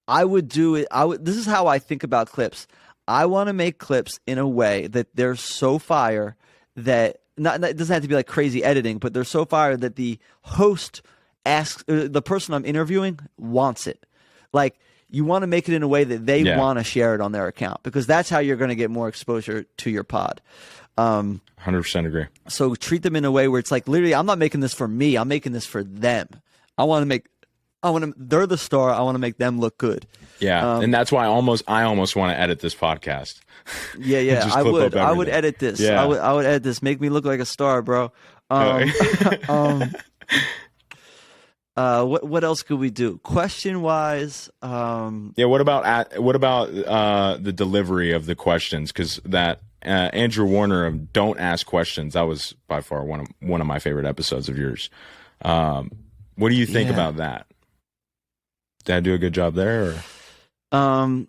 I would do it. This is how I think about clips. I want to make clips in a way that they're so fire that it doesn't have to be like crazy editing, but they're so fire that the host asks the person I'm interviewing wants it. Like you want to make it in a way that they want to share it on their account, because that's how you're going to get more exposure to your pod. 100% agree. So treat them in a way where it's like, literally, I'm not making this for me. I'm making this for them. They're the star. I want to make them look good. Yeah. And that's why I almost want to edit this podcast. Yeah. I would edit this. Yeah. I would edit this. Make me look like a star, bro. What else could we do? Question wise. What about the delivery of the questions? Because that Andrew Warner of Don't Ask Questions, that was by far one of my favorite episodes of yours. What do you think about that? Did I do a good job there? Or?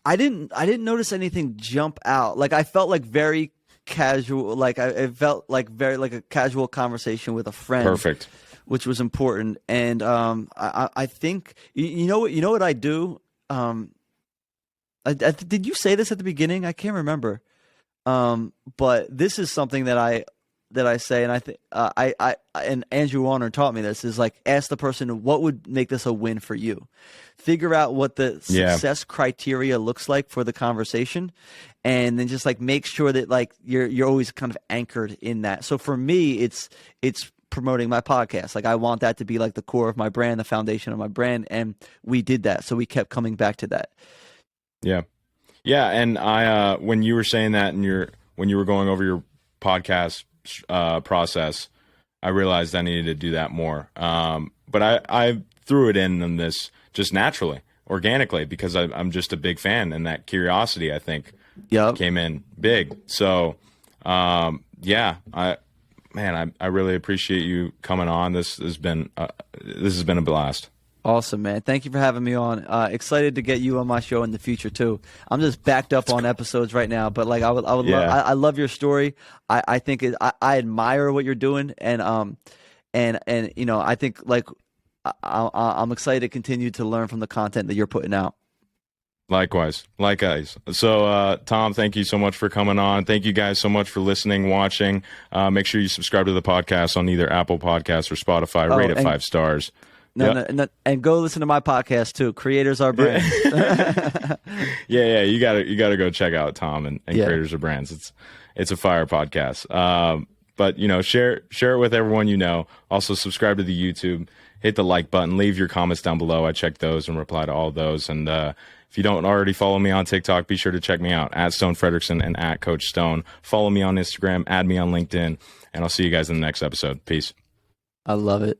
I didn't notice anything jump out. Like I felt like very casual. Like it felt like very like a casual conversation with a friend. Perfect. Which was important. And I think you know what I do. Did you say this at the beginning? I can't remember. But this is something that I say, and I think and Andrew Warner taught me this, is like, ask the person what would make this a win for you. Figure out what the success criteria looks like for the conversation, and then just like make sure that like you're always kind of anchored in that. So for me, it's promoting my podcast. Like I want that to be like the core of my brand, the foundation of my brand, and we did that. So we kept coming back to that. Yeah. And I when you were saying that and when you were going over your podcast process, I realized I needed to do that more. But I threw it in this just naturally, organically, because I'm just a big fan, and that curiosity, I think, came in big. So, I really appreciate you coming on. This has been a blast. Awesome, man. Thank you for having me on. Excited to get you on my show in the future too. I'm just backed up on episodes right now, but like I love your story. I think I admire what you're doing, and you know, I think like I'm excited to continue to learn from the content that you're putting out. Likewise. So, Tom, thank you so much for coming on. Thank you guys so much for listening, watching. Make sure you subscribe to the podcast on either Apple Podcasts or Spotify. Rate it 5 stars. No, and go listen to my podcast too. Creators Are Brands. You gotta go check out Tom and Creators Are Brands. It's a fire podcast. But you know, share it with everyone you know. Also subscribe to the YouTube. Hit the like button. Leave your comments down below. I check those and reply to all those. And if you don't already follow me on TikTok, be sure to check me out at Stone Fredrickson and at Coach Stone. Follow me on Instagram. Add me on LinkedIn. And I'll see you guys in the next episode. Peace. I love it.